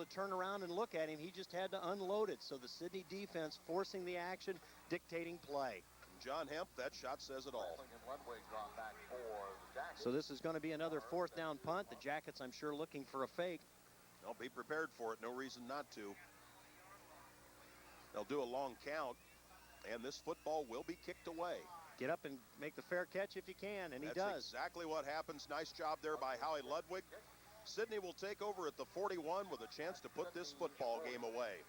to turn around and look at him. He just had to unload it. So the Sydney defense forcing the action, dictating play. John Hemp, that shot says it all. So this is going to be another 4th down punt. The Jackets, I'm sure, looking for a fake. They'll be prepared for it. No reason not to. They'll do a long count, and this football will be kicked away. Get up and make the fair catch if you can, and he does. That's exactly what happens. Nice job there by Howie Ludwig. Sydney will take over at the 41 with a chance to put this football game away.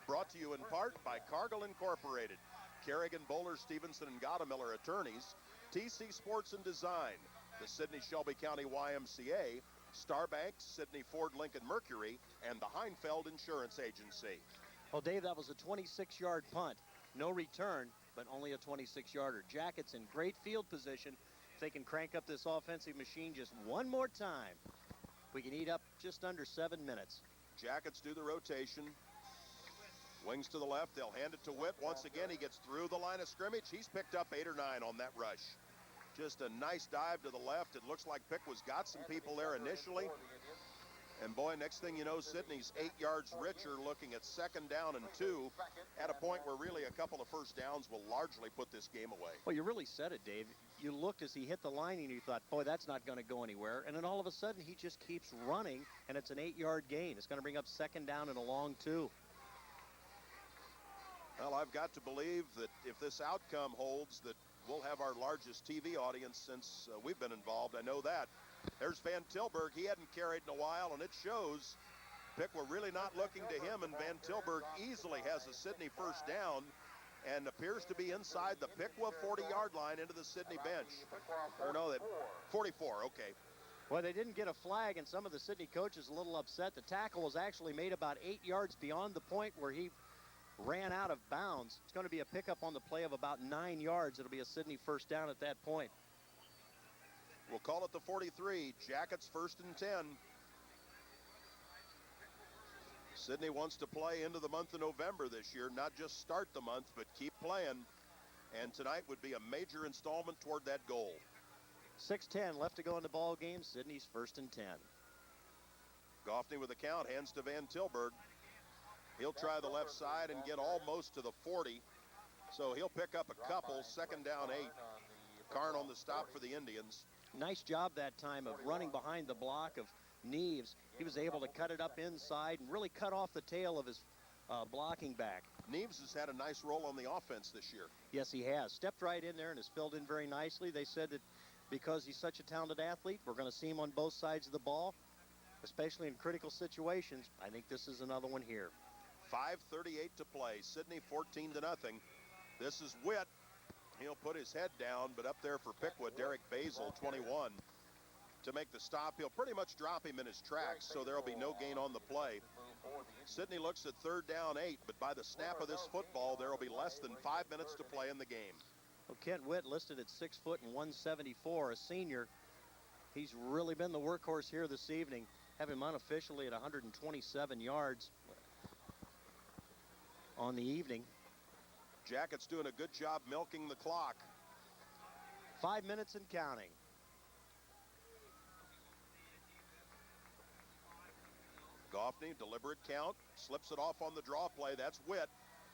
Brought to you in part by Cargill Incorporated, Kerrigan, Bowler, Stevenson, and Gottemiller attorneys, TC Sports and Design, the Sydney Shelby County YMCA, Starbank, Sydney Ford Lincoln Mercury, and the Heinfeld Insurance Agency. Well, Dave, that was a 26-yard punt. No return, but only a 26-yarder. Jackets in great field position. If they can crank up this offensive machine just one more time, we can eat up just under 7 minutes. Jackets do the rotation. Wings to the left. They'll hand it to Witt. Once again, he gets through the line of scrimmage. He's picked up 8 or 9 on that rush. Just a nice dive to the left. It looks like Piqua's got some people there initially. And boy, next thing you know, Sydney's 8 yards richer, looking at 2nd down and 2 at a point where really a couple of first downs will largely put this game away. Well, you really said it, Dave. You looked as he hit the line and you thought, boy, that's not going to go anywhere. And then all of a sudden he just keeps running, and it's an 8-yard gain. It's going to bring up 2nd down and a long 2. Well, I've got to believe that if this outcome holds, that we'll have our largest TV audience since we've been involved. I know that. There's Van Tilburg. He hadn't carried in a while, and it shows. Piqua really not looking to him, and Van Tilburg easily has a Sydney first down and appears to be inside the Piqua 40-yard line into the Sydney bench. Or no, that 44, okay. Well, they didn't get a flag, and some of the Sydney coaches a little upset. The tackle was actually made about 8 yards beyond the point where he ran out of bounds. It's going to be a pickup on the play of about 9 yards. It'll be a Sydney first down at that point. We'll call it the 43. Jackets 1st and 10. Sydney wants to play into the month of November this year, not just start the month, but keep playing. And tonight would be a major installment toward that goal. 6:10 left to go in the ball game. Sydney's 1st and 10. Goffney with the count, hands to Van Tilburg. He'll try the left side and get almost to the 40. So he'll pick up a couple. 2nd down 8. Karn on the stop for the Indians. Nice job that time of running behind the block of Neves. He was able to cut it up inside and really cut off the tail of his blocking back. Neves has had a nice role on the offense this year. Yes, he has. Stepped right in there and has filled in very nicely. They said that because he's such a talented athlete, we're going to see him on both sides of the ball, especially in critical situations. I think this is another one here. 5:38 to play. Sydney 14-0. This is Witt. He'll put his head down, but up there for Piqua, Derek Basil, 21. To make the stop, he'll pretty much drop him in his tracks, so there'll be no gain on the play. Sydney looks at 3rd down 8, but by the snap of this football, there will be less than 5 minutes to play in the game. Well, Kent Witt listed at 6 foot and 174, a senior. He's really been the workhorse here this evening. Have him unofficially at 127 yards on the evening. Jackets doing a good job milking the clock. 5 minutes and counting. Goffney, deliberate count, slips it off on the draw play. That's Witt.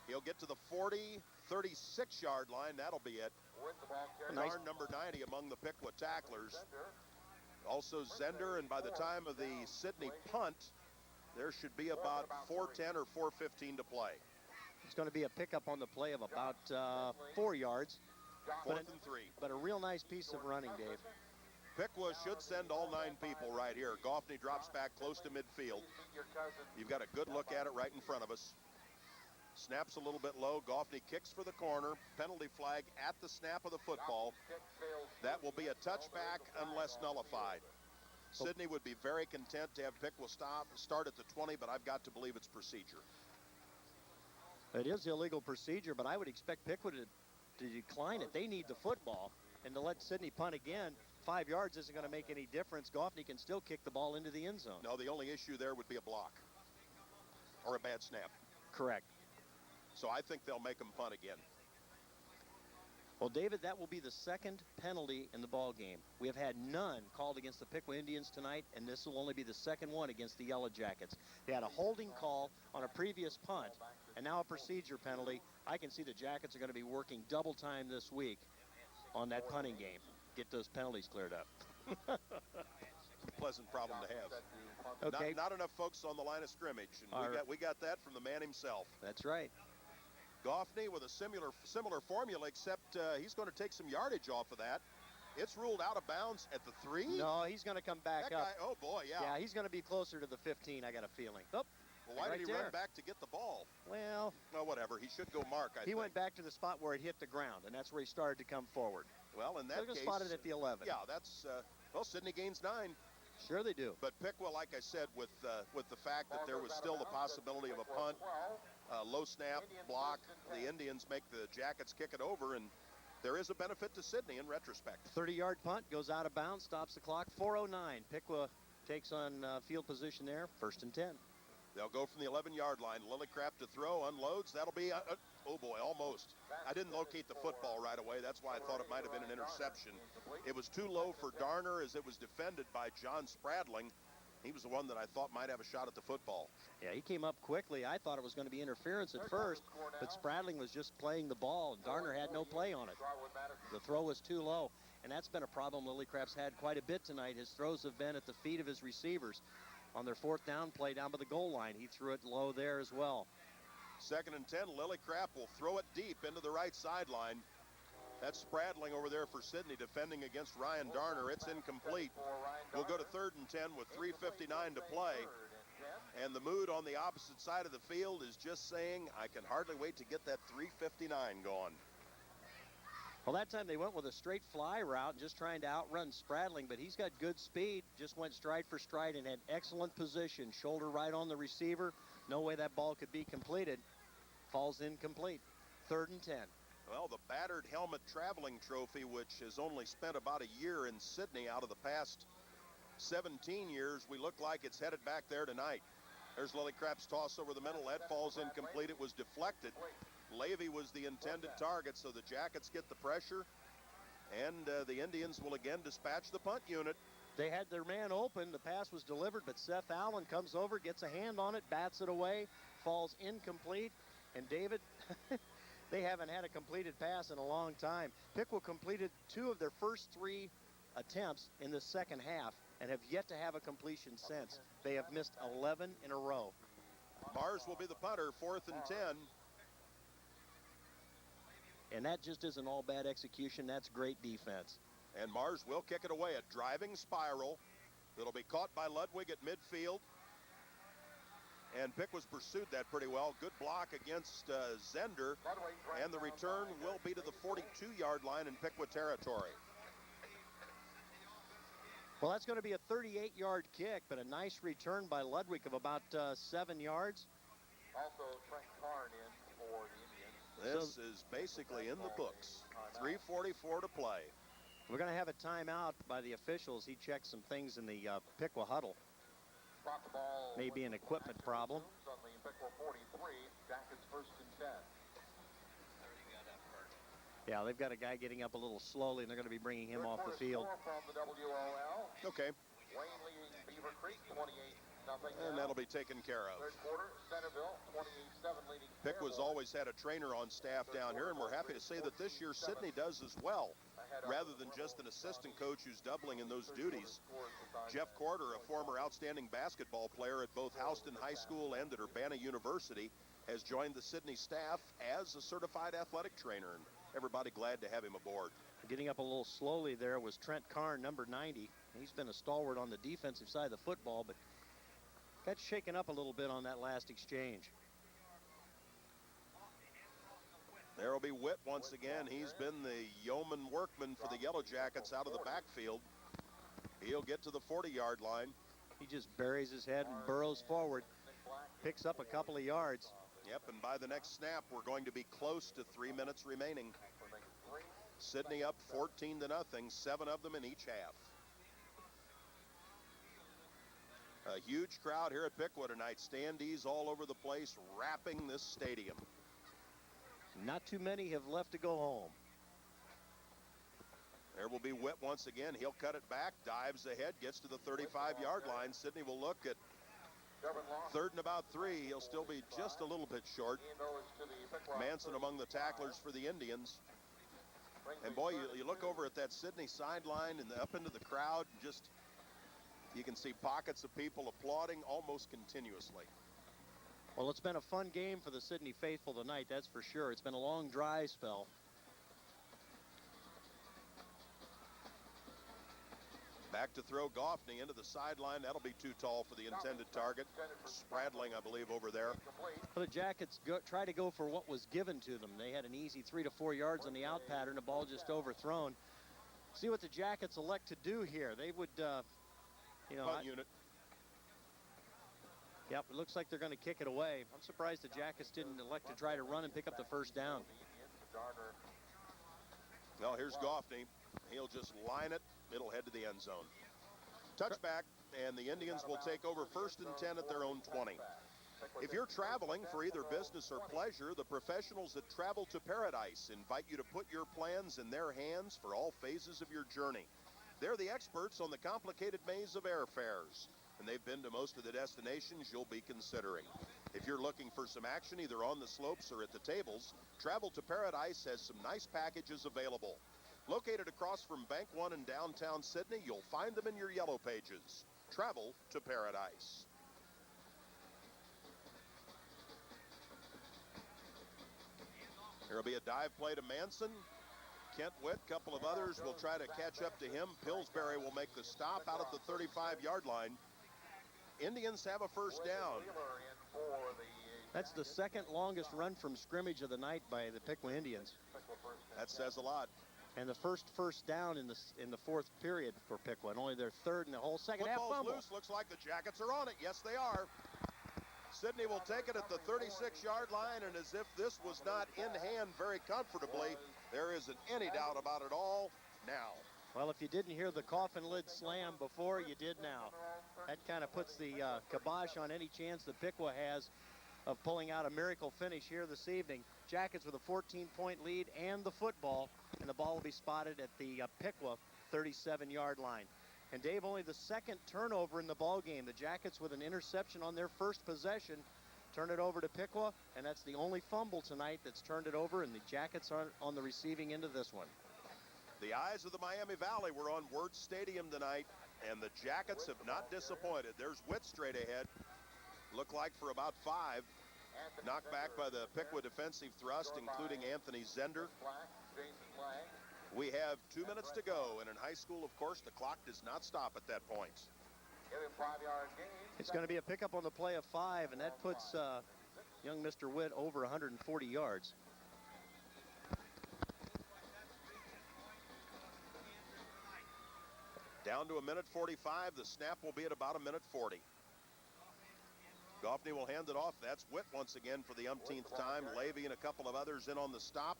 He'll get to the 40, 36-yard line. That'll be it. Nice. Number 90 among the Piqua tacklers. Also Zender, and by the time of the Sydney punt, there should be about 4:10 or 4:15 to play. It's going to be a pickup on the play of about 4 yards. 4th and 3. But a real nice piece of running, Dave. Piqua should send all 9 people right here. Goffney drops back close to midfield. You've got a good look at it right in front of us. Snaps a little bit low. Goffney kicks for the corner. Penalty flag at the snap of the football. That will be a touchback unless nullified. Sydney would be very content to have Piqua start at the 20, but I've got to believe it's procedure. It is illegal procedure, but I would expect Piqua to decline it. They need the football, and to let Sydney punt again, 5 yards isn't going to make any difference. Goffney can still kick the ball into the end zone. No, the only issue there would be a block or a bad snap. Correct. So I think they'll make them punt again. Well, David, that will be the second penalty in the ball game. We have had none called against the Piqua Indians tonight, and this will only be the second one against the Yellow Jackets. They had a holding call on a previous punt, and now a procedure penalty. I can see the Jackets are going to be working double time this week on that punting game. Get those penalties cleared up. Pleasant problem to have. Okay. Not enough folks on the line of scrimmage, and we got that from the man himself. That's right. Goffney with a similar formula, except he's going to take some yardage off of that. It's ruled out of bounds at the 3. No, he's going to come back that up. Guy, oh boy, yeah. Yeah, he's going to be closer to the 15, I got a feeling. Oh, well, why right did he there. run back to get the ball? Well, whatever. He should go mark, I think. He went back to the spot where it hit the ground, and that's where he started to come forward. Well, in that They're going to spot it at the 11. Yeah, that's, well, Sydney gains 9. Sure they do. But Piqua, like I said, with the fact that there was still the possibility of a punt, low snap, block, the Indians make the Jackets kick it over, and there is a benefit to Sydney in retrospect. 30-yard punt, goes out of bounds, stops the clock, 4:09. Piqua takes on field position there, 1st and 10. They'll go from the 11-yard line. Lillicrap to throw, unloads. That'll be, oh boy, almost. I didn't locate the football right away. That's why I thought it might have been an interception. It was too low for Darner as it was defended by John Spradling. He was the one that I thought might have a shot at the football. Yeah, he came up quickly. I thought it was going to be interference at first, but Spradling was just playing the ball, and Darner had no play on it. The throw was too low, and that's been a problem Lillicrap's had quite a bit tonight. His throws have been at the feet of his receivers. On their 4th down play down by the goal line, he threw it low there as well. 2nd and 10, Lillicrap will throw it deep into the right sideline. That's Spradling over there for Sydney defending against Ryan Darner. It's incomplete. We'll go to 3rd and 10 with 3:59 to play. And the mood on the opposite side of the field is just saying, I can hardly wait to get that 3:59 going. Well, that time they went with a straight fly route, just trying to outrun Spradling, but he's got good speed, just went stride for stride and had excellent position. Shoulder right on the receiver. No way that ball could be completed. Falls incomplete. 3rd and 10. Well, the battered helmet traveling trophy, which has only spent about a year in Sydney out of the past 17 years, we look like it's headed back there tonight. There's Lillicrap's toss over the middle. That falls incomplete. It was deflected. Levy was the intended target, so the Jackets get the pressure, and the Indians will again dispatch the punt unit. They had their man open. The pass was delivered, but Seth Allen comes over, gets a hand on it, bats it away, falls incomplete. And David, they haven't had a completed pass in a long time. Piqua completed 2 of their first 3 attempts in the second half and have yet to have a completion since. They have missed 11 in a row. Mars will be the punter, 4th and 10. And that just isn't all bad execution. That's great defense. And Mars will kick it away. A driving spiral that'll be caught by Ludwig at midfield. And Piqua's pursued that pretty well. Good block against Zender. And the return will be to the 42-yard line in Piqua territory. Well, that's going to be a 38-yard kick, but a nice return by Ludwig of about 7 yards. Also, Trent Karn in for the Indians. This is basically in the books. 3:44 to play. We're going to have a timeout by the officials. He checked some things in the Piqua huddle. Maybe an equipment problem. On the Piqua 43, Jackets 1st and 10. Yeah, they've got a guy getting up a little slowly, and they're going to be bringing him off the field. From the WOL. Okay. Wayne leading Beaver Creek 28-0. And that'll be taken care of. 3rd quarter, Centerville 28-7 leading. Piqua's always had a trainer on staff down here, and we're happy to say that this year Sydney does as well, rather than just an assistant coach who's doubling in those duties. Jeff Corder, a former outstanding basketball player at both Houston High School and at Urbana University, has joined the Sydney staff as a certified athletic trainer, and everybody glad to have him aboard. Getting up a little slowly there was Trent Karn, number 90. He's been a stalwart on the defensive side of the football, but got shaken up a little bit on that last exchange. There will be Witt once again. He's been the yeoman workman for the Yellow Jackets out of the backfield. He'll get to the 40-yard line. He just buries his head and burrows forward, picks up a couple of yards. Yep, and by the next snap, we're going to be close to 3 minutes remaining. Sydney up 14-0, 7 of them in each half. A huge crowd here at Piqua tonight. Standees all over the place, wrapping this stadium. Not too many have left to go home. There will be Witt once again. He'll cut it back, dives ahead, gets to the 35-yard line. Sidney will look at third and about 3. He'll still be just a little bit short. Manson among the tacklers for the Indians. And boy, you look over at that Sidney sideline and up into the crowd, just you can see pockets of people applauding almost continuously. Well, it's been a fun game for the Sidney faithful tonight, that's for sure. It's been a long dry spell. Back to throw Goffney into the sideline. That'll be too tall for the intended target. Spradling, I believe, over there. Well, the Jackets try to go for what was given to them. They had an easy 3 to 4 yards on the out pattern. The ball just overthrown. See what the Jackets elect to do here. They would, you know. Punt unit. Yep, it looks like they're going to kick it away. I'm surprised the Jackets didn't elect to try to run and pick up the first down. Well, here's Goffney. He'll just line it. It'll head to the end zone. Touchback, and the Indians will take over 1st and 10 at their own 20. If you're traveling for either business or pleasure, the professionals at Travel to Paradise invite you to put your plans in their hands for all phases of your journey. They're the experts on the complicated maze of airfares, and they've been to most of the destinations you'll be considering. If you're looking for some action either on the slopes or at the tables, Travel to Paradise has some nice packages available. Located across from Bank One in downtown Sydney, you'll find them in your yellow pages. Travel to Paradise. There'll be a dive play to Manson. Kent Witt, a couple of others will try to catch up to him. Pillsbury will make the stop out at the 35-yard line. Indians have a first down. That's the second longest run from scrimmage of the night by the Piqua Indians. That says a lot. And the first down in the fourth period for Piqua, and only their third in the whole second half Football's fumble. loose. Looks like the Jackets are on it. Yes, they are. Sidney will take it at the 36-yard line, and as if this was not in hand very comfortably, there isn't any doubt about it all now. Well, if you didn't hear the coffin lid slam before, you did now. That kind of puts the kibosh on any chance that Piqua has of pulling out a miracle finish here this evening. Jackets with a 14-point lead and the football, and the ball will be spotted at the Piqua 37-yard line. And Dave, only the second turnover in the ball game. The Jackets with an interception on their first possession turn it over to Piqua, and that's the only fumble tonight that's turned it over, and the Jackets are on the receiving end of this one. The eyes of the Miami Valley were on Wirt Stadium tonight, and the Jackets have not disappointed. There's Witt straight ahead. Looked like for about 5. Knocked back by the Piqua defensive thrust, including Anthony Zender. We have 2 minutes to go, and in high school, of course, the clock does not stop at that point. It's going to be a pickup on the play of 5, and that puts young Mr. Witt over 140 yards. Down to 1:45. The snap will be at about 1:40. Goffney will hand it off. That's Witt once again for the umpteenth time. Levy and a couple of others in on the stop,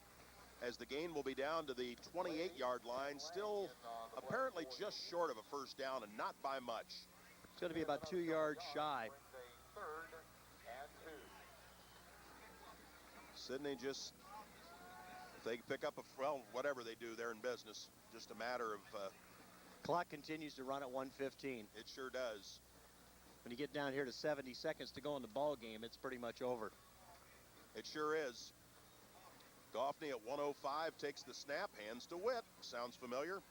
as the gain will be down to the 28-yard line. Still apparently just short of a first down, and not by much. It's going to be about 2 yards shy. Sidney just, if they pick up well, whatever they do, they're in business. Just a matter of Clock continues to run at 1:15. it sure does. When you get down here to 70 seconds to go in the ball game, it's pretty much over. It sure is. Goffney at 1:05 takes the snap, hands to Witt. Sounds familiar.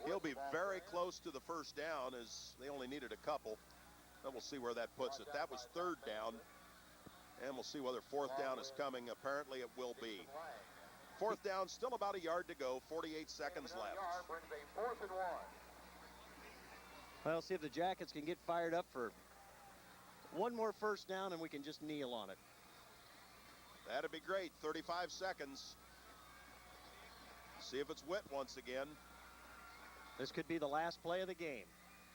He'll be very close to the first down, as they only needed a couple. Then we'll see where that puts it. That was third down, and we'll see whether fourth down is coming. Apparently it will be. Fourth down, still about a yard to go, 48 seconds left. Well, see if the Jackets can get fired up for one more first down, and we can just kneel on it. That'd be great. 35 seconds. See if it's Witt once again. This could be the last play of the game.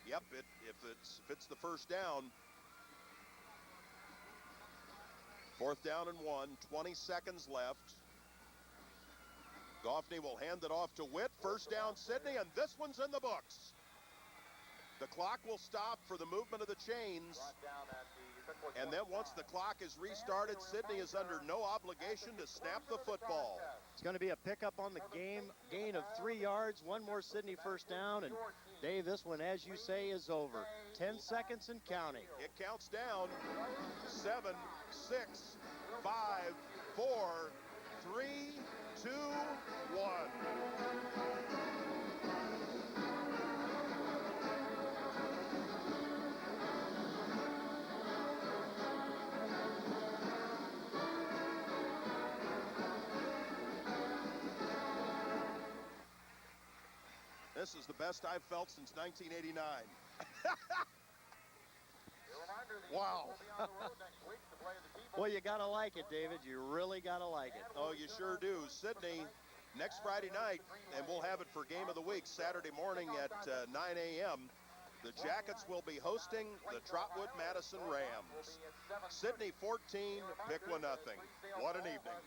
Yep, if it's the first down. Fourth down and 1, 20 seconds left. Goffney will hand it off to Witt. First down, Sidney, and this one's in the books. The clock will stop for the movement of the chains. And then once the clock is restarted, Sydney is under no obligation to snap the football. It's going to be a pickup on the gain of 3 yards. One more Sydney first down. And Dave, this one, as you say, is over. 10 seconds and counting. It counts down. 7, 6, 5, 4, 3, 2, 1. This is the best I've felt since 1989. Wow. Well, you got to like it, David. You really got to like it. Oh, you sure do. Sydney, next Friday night, and we'll have it for Game of the Week Saturday morning at 9 a.m. The Jackets will be hosting the Trotwood Madison Rams. Sydney 14, Piqua nothing. What an evening.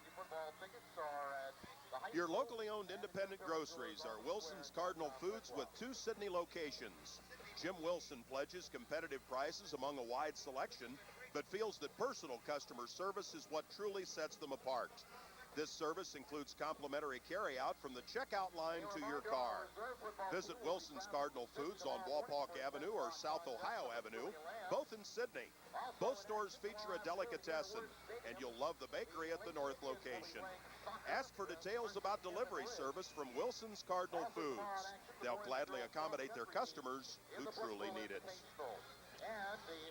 Your locally owned independent groceries are Wilson's Cardinal Foods with 2 Sydney locations. Jim Wilson pledges competitive prices among a wide selection, but feels that personal customer service is what truly sets them apart. This service includes complimentary carryout from the checkout line to your car. Visit Wilson's Cardinal Foods on Wapak Avenue or South Ohio Avenue, both in Sydney. Both stores feature a delicatessen, and you'll love the bakery at the north location. Ask for details about delivery service from Wilson's Cardinal Foods. They'll gladly accommodate their customers who truly need it.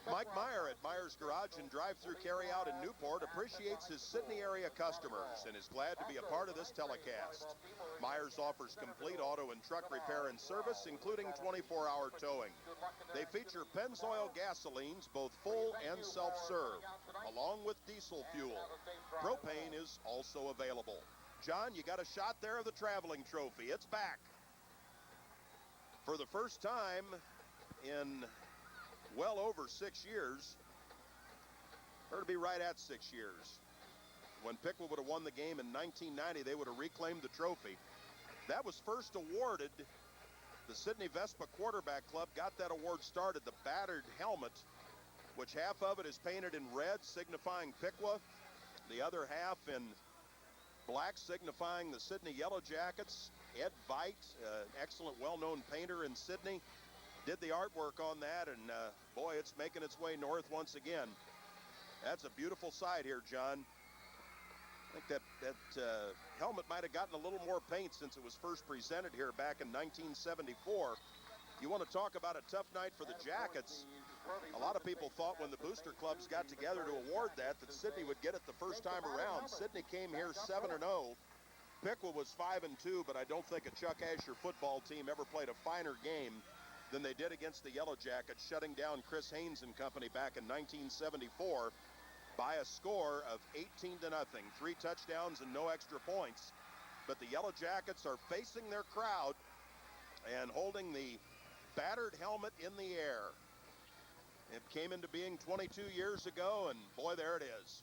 Mike Meyer at Meyer's Garage and Drive-Thru Carryout in Newport appreciates his Sydney area customers and is glad to be a part of this telecast. Myers offers complete auto and truck repair and service, including 24-hour towing. They feature Pennzoil gasolines, both full and self-serve, along with diesel fuel. Propane is also available. John, you got a shot there of the traveling trophy. It's back. For the first time in well over 6 years, or to be right at 6 years. When Piqua would have won the game in 1990, they would have reclaimed the trophy. That was first awarded. The Sydney Vespa Quarterback Club got that award started. The battered helmet, which half of it is painted in red, signifying Piqua, the other half in black, signifying the Sydney Yellow Jackets. Ed Veit, excellent, well-known painter in Sydney, did the artwork on that, and boy, it's making its way north once again. That's a beautiful sight here, John. I think that helmet might have gotten a little more paint since it was first presented here back in 1974. You want to talk about a tough night for the Jackets. A lot of people thought when the booster clubs got together to award that Sydney would get it the first time around. Sydney came here 7-0. Piqua was 5-2, but I don't think a Chuck Asher football team ever played a finer game than they did against the Yellow Jackets, shutting down Chris Haynes and company back in 1974 by a score of 18-0. 3 touchdowns and no extra points. But the Yellow Jackets are facing their crowd and holding the battered helmet in the air. It came into being 22 years ago, and boy, there it is.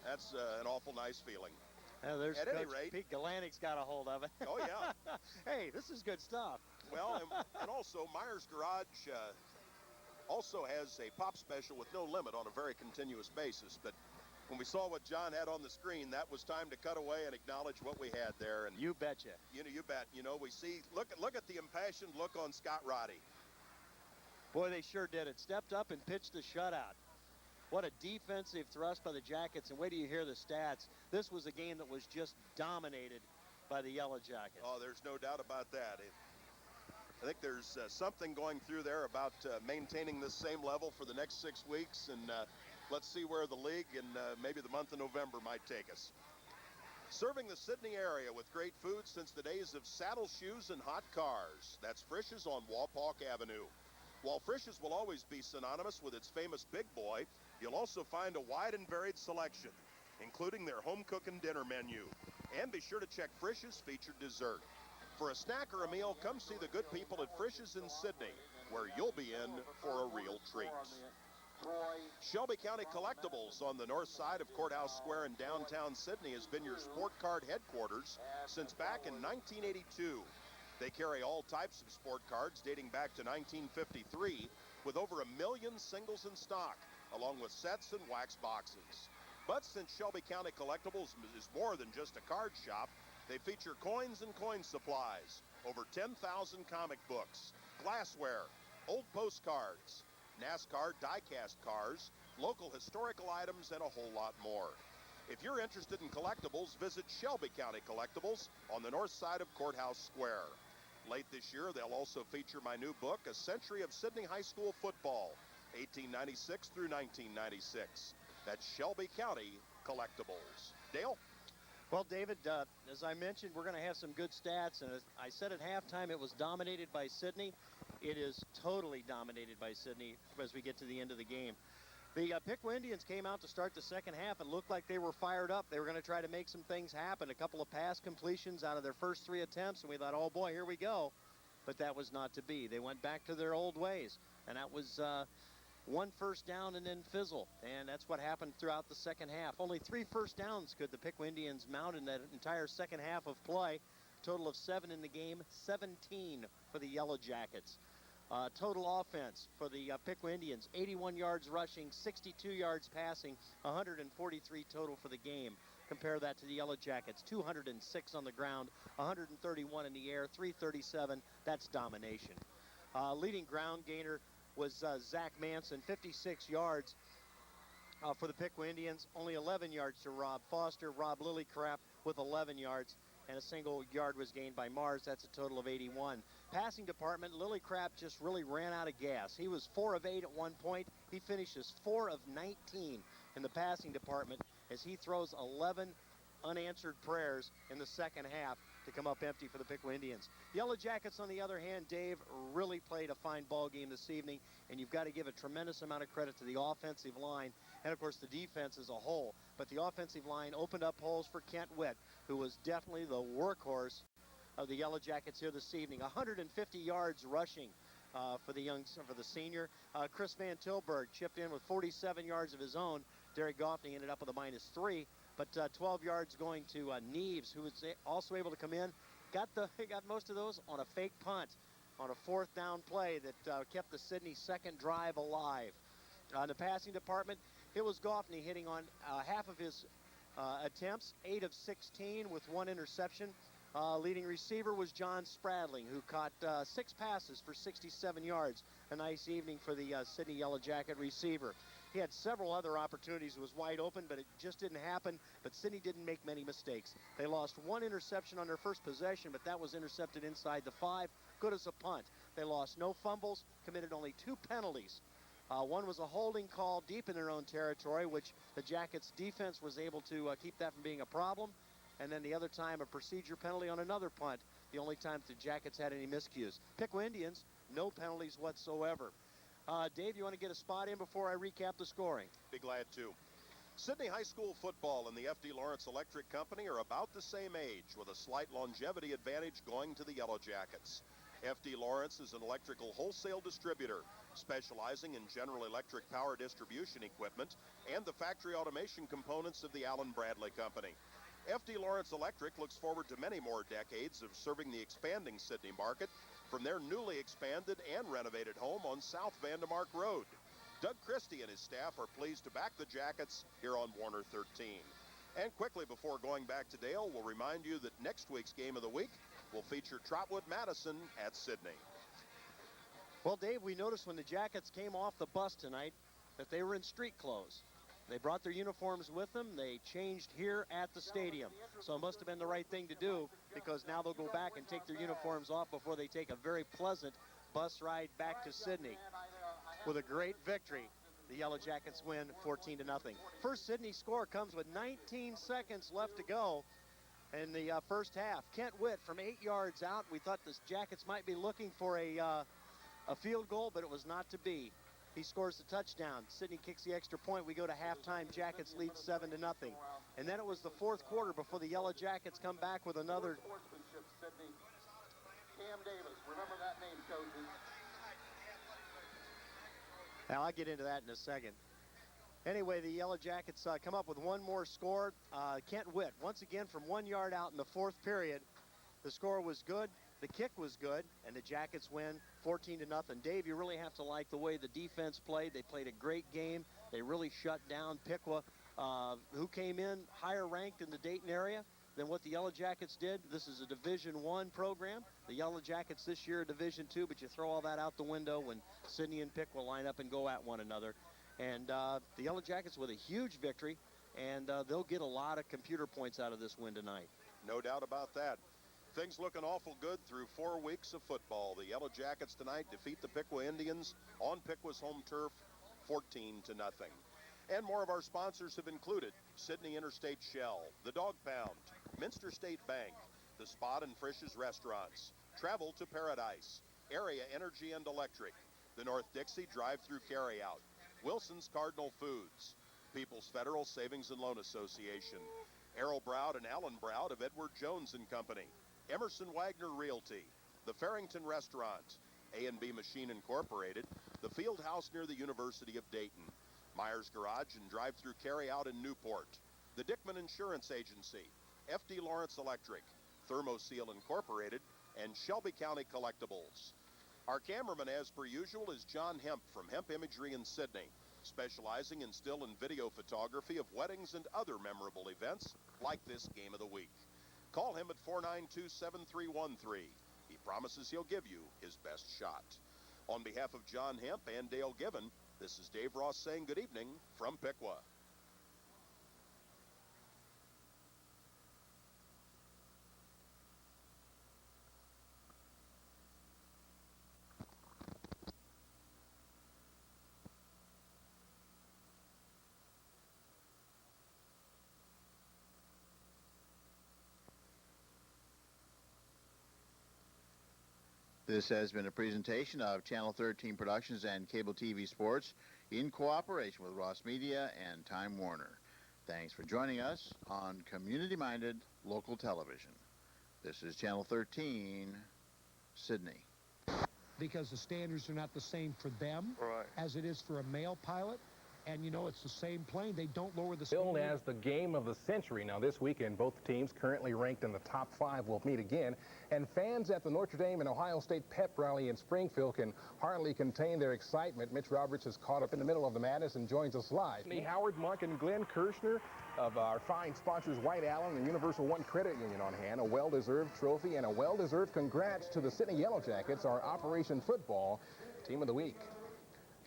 That's an awful nice feeling. There's At any rate, Pete Galanic's got a hold of it. Oh, yeah. Hey, this is good stuff. Well, and also Meyer's Garage also has a pop special with no limit on a very continuous basis. But when we saw what John had on the screen, that was time to cut away and acknowledge what we had there. And you betcha. You bet. We see, look at the impassioned look on Scott Roddy. Boy, they sure did it. Stepped up and pitched the shutout. What a defensive thrust by the Jackets, and wait till you hear the stats. This was a game that was just dominated by the Yellow Jackets. Oh, there's no doubt about that. I think there's something going through there about maintaining this same level for the next 6 weeks, and let's see where the league and maybe the month of November might take us. Serving the Sydney area with great food since the days of saddle shoes and hot cars. That's Frisch's on Wapak Avenue. While Frisch's will always be synonymous with its famous Big Boy, you'll also find a wide and varied selection, including their home cooking dinner menu. And be sure to check Frisch's featured dessert. For a snack or a meal, come see the good people at Frisch's in Sydney, where you'll be in for a real treat. Shelby County Collectibles on the north side of Courthouse Square in downtown Sydney has been your sport card headquarters since back in 1982. They carry all types of sport cards dating back to 1953, with over 1 million singles in stock, along with sets and wax boxes. But since Shelby County Collectibles is more than just a card shop, they feature coins and coin supplies, over 10,000 comic books, glassware, old postcards, NASCAR die-cast cars, local historical items, and a whole lot more. If you're interested in collectibles, visit Shelby County Collectibles on the north side of Courthouse Square. Late this year, they'll also feature my new book, A Century of Sydney High School Football, 1896 through 1996. That's Shelby County Collectibles. Dale? Well, David, as I mentioned, we're going to have some good stats, and as I said at halftime, it was dominated by Sydney. It is totally dominated by Sydney as we get to the end of the game. The Piqua Indians came out to start the second half and looked like they were fired up. They were going to try to make some things happen. A couple of pass completions out of their first 3 attempts, and we thought, oh boy, here we go. But that was not to be. They went back to their old ways, and that was 1 first down and then fizzle. And that's what happened throughout the second half. Only 3 first downs could the Piqua Indians mount in that entire second half of play. Total of 7 in the game, 17 for the Yellow Jackets. Total offense for the Piqua Indians, 81 yards rushing, 62 yards passing, 143 total for the game. Compare that to the Yellow Jackets, 206 on the ground, 131 in the air, 337. That's domination. Leading ground gainer was Zach Manson, 56 yards for the Piqua Indians, only 11 yards to Rob Foster. Rob Lillycrap with 11 yards, and a single yard was gained by Mars. That's a total of 81. Passing department, Lillycrap just really ran out of gas. He was 4 of 8 at one point. He finishes 4 of 19 in the passing department as he throws 11 unanswered prayers in the second half to come up empty for the Piqua Indians. Yellow Jackets, on the other hand, Dave, really played a fine ball game this evening, and you've got to give a tremendous amount of credit to the offensive line and, of course, the defense as a whole. But the offensive line opened up holes for Kent Witt, who was definitely the workhorse of the Yellow Jackets here this evening. 150 yards rushing for the senior. Chris Van Tilburg chipped in with 47 yards of his own. Derek Goffney ended up with a -3, but 12 yards going to Neves, who was also able to come in. Got most of those on a fake punt on a 4th down play that kept the Sydney second drive alive. In the passing department, it was Goffney hitting on half of his attempts, 8 of 16 with 1 interception. Leading receiver was John Spradling, who caught 6 passes for 67 yards. A nice evening for the Sydney Yellow Jacket receiver. He had several other opportunities. It was wide open, but it just didn't happen. But Sydney didn't make many mistakes. They lost 1 interception on their first possession, but that was intercepted inside the 5. Good as a punt. They lost no fumbles, committed only 2 penalties. One was a holding call deep in their own territory, which the Jackets defense was able to keep that from being a problem. And then the other time, a procedure penalty on another punt, the only time the Jackets had any miscues. Piqua Indians, no penalties whatsoever. Dave, you want to get a spot in before I recap the scoring? Be glad to. Sydney High School football and the F.D. Lawrence Electric Company are about the same age, with a slight longevity advantage going to the Yellow Jackets. F.D. Lawrence is an electrical wholesale distributor, specializing in General Electric power distribution equipment and the factory automation components of the Allen Bradley Company. F.D. Lawrence Electric looks forward to many more decades of serving the expanding Sydney market from their newly expanded and renovated home on South Vandemark Road. Doug Christie and his staff are pleased to back the Jackets here on Warner 13. And quickly before going back to Dale, we'll remind you that next week's game of the week will feature Trotwood Madison at Sydney. Well, Dave, we noticed when the Jackets came off the bus tonight that they were in street clothes. They brought their uniforms with them. They changed here at the stadium. So it must have been the right thing to do, because now they'll go back and take their uniforms off before they take a very pleasant bus ride back to Sydney. With a great victory, the Yellow Jackets win 14-0. First Sydney score comes with 19 seconds left to go in the first half. Kent Witt from 8 yards out. We thought the Jackets might be looking for a field goal, but it was not to be. He scores the touchdown. Sydney kicks the extra point. We go to halftime. Jackets lead 7-0. And then it was the 4th quarter before the Yellow Jackets come back with another. Sportsmanship, Sydney. Cam Davis, remember that name, coaches. Now, I'll get into that in a second. Anyway, the Yellow Jackets come up with one more score. Kent Witt, once again from 1 yard out in the 4th period. The score was good. The kick was good, and the Jackets win 14-0. Dave, you really have to like the way the defense played. They played a great game. They really shut down Piqua, who came in higher ranked in the Dayton area than what the Yellow Jackets did. This is a Division I program. The Yellow Jackets this year are Division II, but you throw all that out the window when Sidney and Piqua line up and go at one another. And the Yellow Jackets with a huge victory, and they'll get a lot of computer points out of this win tonight. No doubt about that. Things looking awful good through 4 weeks of football. The Yellow Jackets tonight defeat the Piqua Indians on Piqua's home turf 14-0. And more of our sponsors have included Sydney Interstate Shell, the Dog Pound, Minster State Bank, the Spot and Frisch's Restaurants, Travel to Paradise, Area Energy and Electric, the North Dixie Drive-Through Carryout, Wilson's Cardinal Foods, People's Federal Savings and Loan Association, Errol Browd and Alan Browd of Edward Jones and Company, Emerson Wagner Realty, the Farrington Restaurant, A&B Machine Incorporated, the Field House near the University of Dayton, Myers Garage and Drive-Through Carryout in Newport, the Dickman Insurance Agency, F.D. Lawrence Electric, Thermoseal Incorporated, and Shelby County Collectibles. Our cameraman, as per usual, is John Hemp from Hemp Imagery in Sydney, specializing in still and video photography of weddings and other memorable events like this Game of the Week. Call him at 492-7313. He promises he'll give you his best shot. On behalf of John Hemp and Dale Given, this is Dave Ross saying good evening from Piqua. This has been a presentation of Channel 13 Productions and Cable TV Sports in cooperation with Ross Media and Time Warner. Thanks for joining us on community-minded local television. This is Channel 13, Sydney. Because the standards are not the same for them as it is for a male pilot. And, you know, it's the same plane. They don't lower the speed. Billed as the game of the century. Now, this weekend, both teams currently ranked in the top 5 will meet again. And fans at the Notre Dame and Ohio State pep rally in Springfield can hardly contain their excitement. Mitch Roberts is caught up in the middle of the madness and joins us live. Howard, Mark, and Glenn Kirshner of our fine sponsors, White Allen and Universal One Credit Union on hand. A well-deserved trophy and a well-deserved congrats to the Sydney Yellow Jackets, our Operation Football Team of the Week.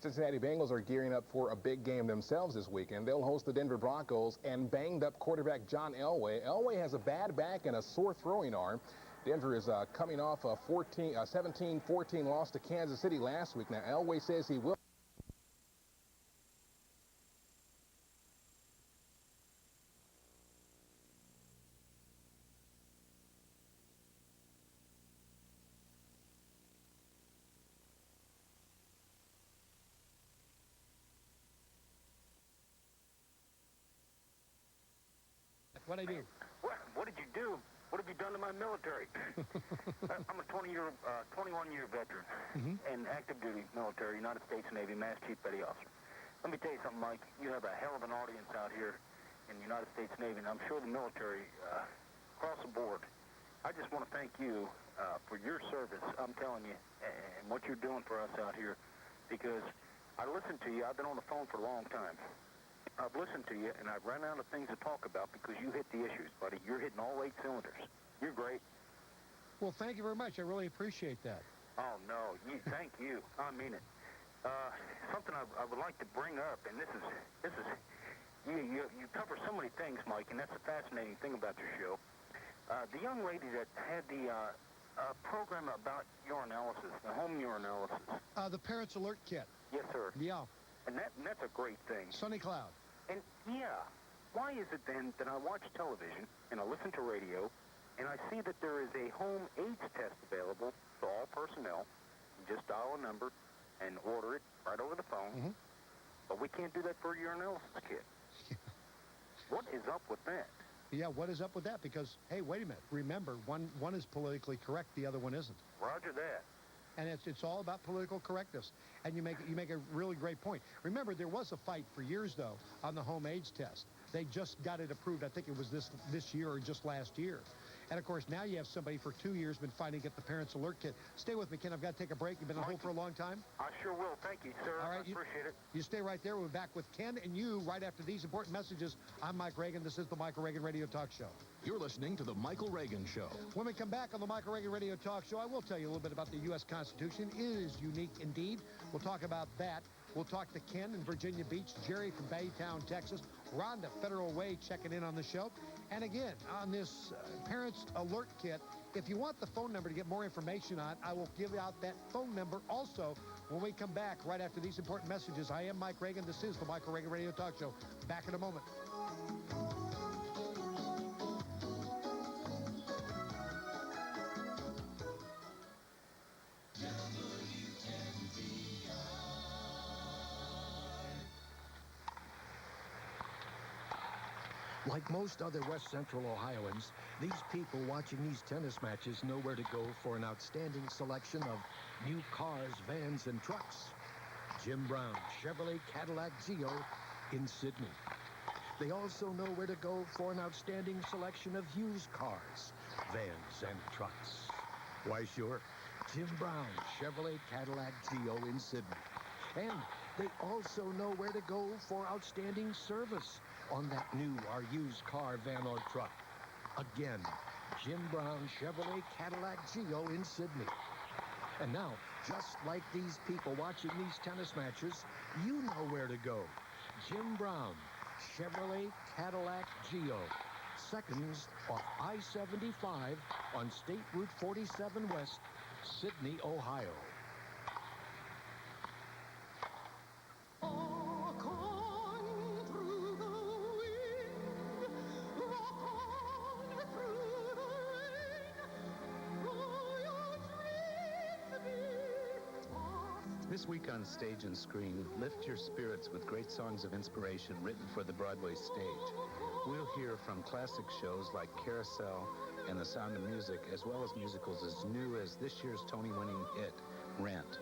Cincinnati Bengals are gearing up for a big game themselves this weekend. They'll host the Denver Broncos and banged-up quarterback John Elway. Elway has a bad back and a sore throwing arm. Denver is coming off a 17-14 loss to Kansas City last week. Now, Elway says he will. What'd I do? What did you do? What have you done to my military? I'm a 21-year veteran in active duty military, United States Navy, Mass Chief Petty Officer. Let me tell you something, Mike. You have a hell of an audience out here in the United States Navy, and I'm sure the military across the board. I just want to thank you for your service, I'm telling you, and what you're doing for us out here, because I listen to you. I've been on the phone for a long time. I've listened to you, and I've run out of things to talk about because you hit the issues, buddy. You're hitting all 8 cylinders. You're great. Well, thank you very much. I really appreciate that. Oh, no. Thank you. I mean it. Something I would like to bring up, and this is you cover so many things, Mike, and that's the fascinating thing about your show. The young lady that had the program about urinalysis, the home urinalysis. The Parents Alert Kit. Yes, sir. Yeah. And that's a great thing. Sunny Cloud. And, yeah, why is it then that I watch television and I listen to radio and I see that there is a home AIDS test available for all personnel? You just dial a number and order it right over the phone. But we can't do that for a urinalysis kit. What is up with that? Yeah, what is up with that? Because, hey, wait a minute. Remember, one is politically correct, the other one isn't. Roger that. And it's all about political correctness. And you make a really great point. Remember, there was a fight for years, though, on the home AIDS test. They just got it approved. I think it was this year or just last year. And, of course, now you have somebody for 2 years been fighting to get the Parents Alert Kit. Stay with me, Ken. I've got to take a break. You've been on hold for a long time. I sure will. Thank you, sir. All right, I appreciate it. You stay right there. We'll be back with Ken and you right after these important messages. I'm Mike Reagan. This is the Michael Reagan Radio Talk Show. You're listening to the Michael Reagan Show. When we come back on the Michael Reagan Radio Talk Show, I will tell you a little bit about the U.S. Constitution. It is unique indeed. We'll talk about that. We'll talk to Ken in Virginia Beach, Jerry from Baytown, Texas, Rhonda Federal Way checking in on the show. And again, on this Parents Alert Kit, if you want the phone number to get more information on, I will give out that phone number also when we come back right after these important messages. I am Mike Reagan. This is the Michael Reagan Radio Talk Show. Back in a moment. Like most other West Central Ohioans, these people watching these tennis matches know where to go for an outstanding selection of new cars, vans, and trucks. Jim Brown Chevrolet Cadillac Zio in Sydney. They also know where to go for an outstanding selection of used cars, vans, and trucks. Why, sure, Jim Brown Chevrolet Cadillac Zio in Sydney. And they also know where to go for outstanding service on that new or used car, van, or truck. Again, Jim Brown Chevrolet Cadillac Zio in Sydney. And now, just like these people watching these tennis matches, you know where to go. Jim Brown Chevrolet Cadillac Zio. Seconds off I-75 on State Route 47 West, Sydney, Ohio. This week on Stage and Screen, lift your spirits with great songs of inspiration written for the Broadway stage. We'll hear from classic shows like Carousel and The Sound of Music, as well as musicals as new as this year's Tony-winning hit, Rent.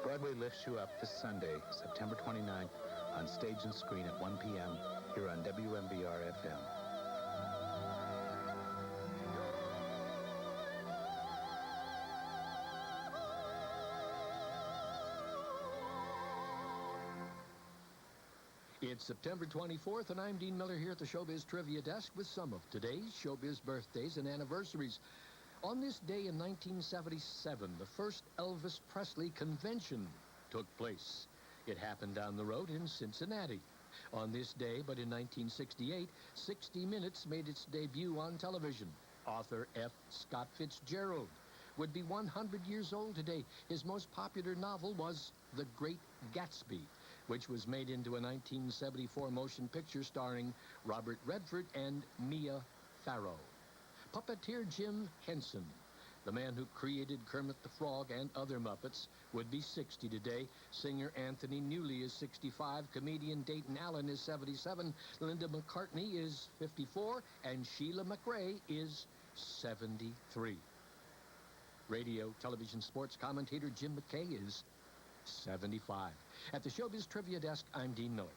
Broadway lifts you up this Sunday, September 29th, on Stage and Screen at 1 p.m. here on WMBR FM. It's September 24th, and I'm Dean Miller here at the Showbiz Trivia Desk with some of today's Showbiz birthdays and anniversaries. On this day in 1977, the first Elvis Presley convention took place. It happened down the road in Cincinnati. On this day, but in 1968, 60 Minutes made its debut on television. Author F. Scott Fitzgerald would be 100 years old today. His most popular novel was The Great Gatsby, which was made into a 1974 motion picture starring Robert Redford and Mia Farrow. Puppeteer Jim Henson, the man who created Kermit the Frog and other Muppets, would be 60 today. Singer Anthony Newley is 65. Comedian Dayton Allen is 77. Linda McCartney is 54. And Sheila McRae is 73. Radio, television, sports commentator Jim McKay is 75. At the Showbiz Trivia Desk, I'm Dean Miller.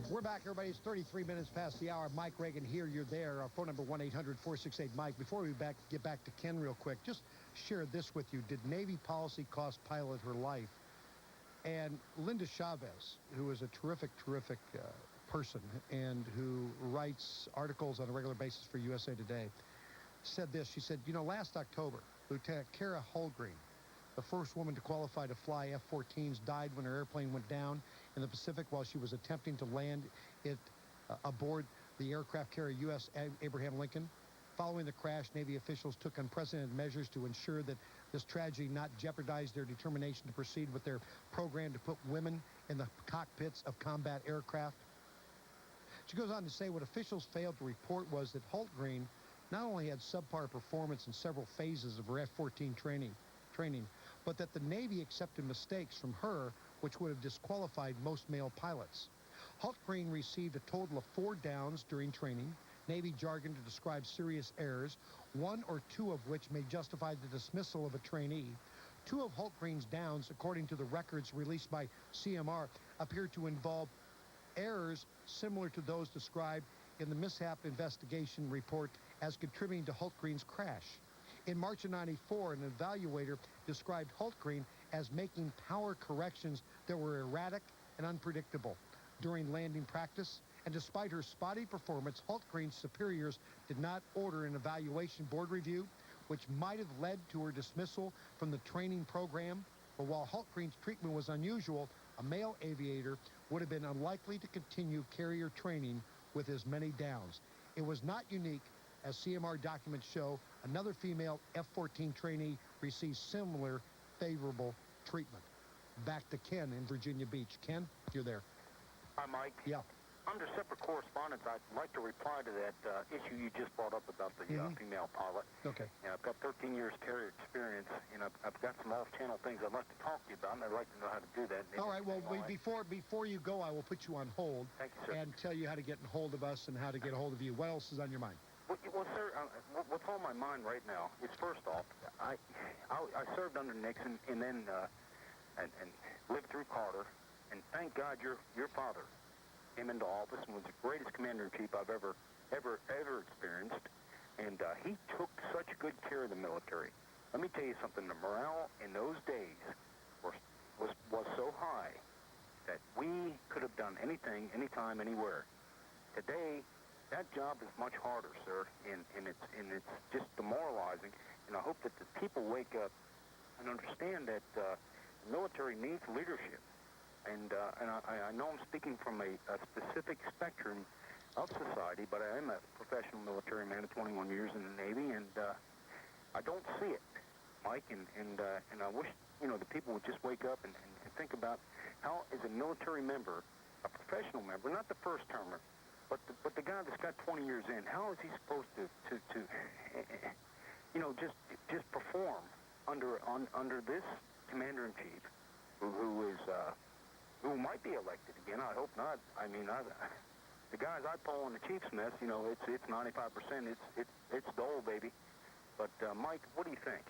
We're back, everybody. It's 33 minutes past the hour. Mike Reagan here, you're there. Our phone number 1-800-468-MIKE. Before we get back to Ken real quick, just share this with you. Did Navy policy cost pilot her life? And Linda Chavez, who is a terrific person and who writes articles on a regular basis for USA Today, said this. She said, you know, last October, Lieutenant Kara Holgreen, the first woman to qualify to fly F-14s, died when her airplane went down in the Pacific while she was attempting to land it aboard the aircraft carrier U.S. Abraham Lincoln. Following the crash, Navy officials took unprecedented measures to ensure that this tragedy not jeopardize their determination to proceed with their program to put women in the cockpits of combat aircraft. She goes on to say what officials failed to report was that Holgreen not only had subpar performance in several phases of her F-14 training, but that the Navy accepted mistakes from her which would have disqualified most male pilots. Hultgreen received a total of 4 downs during training, Navy jargon to describe serious errors, 1 or 2 of which may justify the dismissal of a trainee. 2 of Hultgreen's downs, according to the records released by CMR, appear to involve errors similar to those described in the mishap investigation report as contributing to Hultgreen's crash. In March of '94, an evaluator described Hultgreen as making power corrections that were erratic and unpredictable during landing practice, and despite her spotty performance, Hultgreen's superiors did not order an evaluation board review, which might have led to her dismissal from the training program. But while Hultgreen's treatment was unusual, a male aviator would have been unlikely to continue carrier training with as many downs. It was not unique, as CMR documents show. Another female F-14 trainee received similar favorable treatment. Back to Ken in Virginia Beach. Ken, if you're there. Hi, Mike. Yeah. Under separate correspondence, I'd like to reply to that issue you just brought up about the female pilot. Okay. And I've got 13 years carrier experience, and I've got some off-channel things I'd like to talk to you about, and I'd like to know how to do that. All right. Well, before you go, I will put you on hold. Thank you, sir. And tell you how to get in hold of us and how to get a hold of you. What else is on your mind? Well, sir, what's on my mind right now is, first off, I served under Nixon and then and lived through Carter, and thank God your father came into office and was the greatest commander-in-chief I've ever experienced, and he took such good care of the military. Let me tell you something, the morale in those days was so high that we could have done anything, anytime, anywhere. Today, that job is much harder, sir, and it's just demoralizing, and I hope that the people wake up and understand that the military needs leadership. And I know I'm speaking from a specific spectrum of society, but I am a professional military man of 21 years in the Navy, and I don't see it, Mike. And I wish the people would just wake up and think about how, as a military member, a professional member, not the first termer, but the guy that's got 20 years in, how is he supposed to just perform under this commander-in-chief who might be elected again? I hope not. I mean, the guys I poll in the Chiefs mess, it's 95%. It's dull, baby. But Mike, what do you think?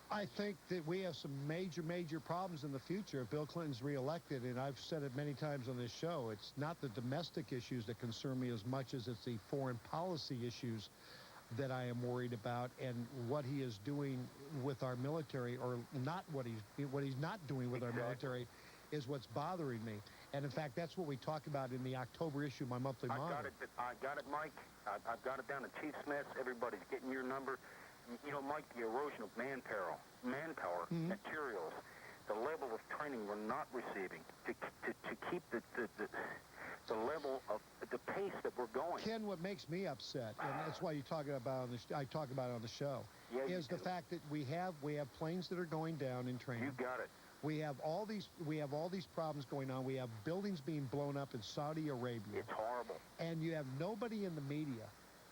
I think that we have some major problems in the future if Bill Clinton's reelected, and I've said it many times on this show. It's not the domestic issues that concern me as much as it's the foreign policy issues that I am worried about, and what he is doing with our military, or not what he's not doing with our military, is what's bothering me. And in fact, that's what we talk about in the October issue of my monthly monitor. I got it, Mike. I've got it down to Chiefs mess. Everybody's getting your number. Mike, the erosion of manpower, materials, the level of training we're not receiving to keep the level of the pace that we're going. Ken, what makes me upset, and that's why I talk about it on the show, is the fact that we have planes that are going down in training. You got it. We have all these problems going on. We have buildings being blown up in Saudi Arabia. It's horrible. And you have nobody in the media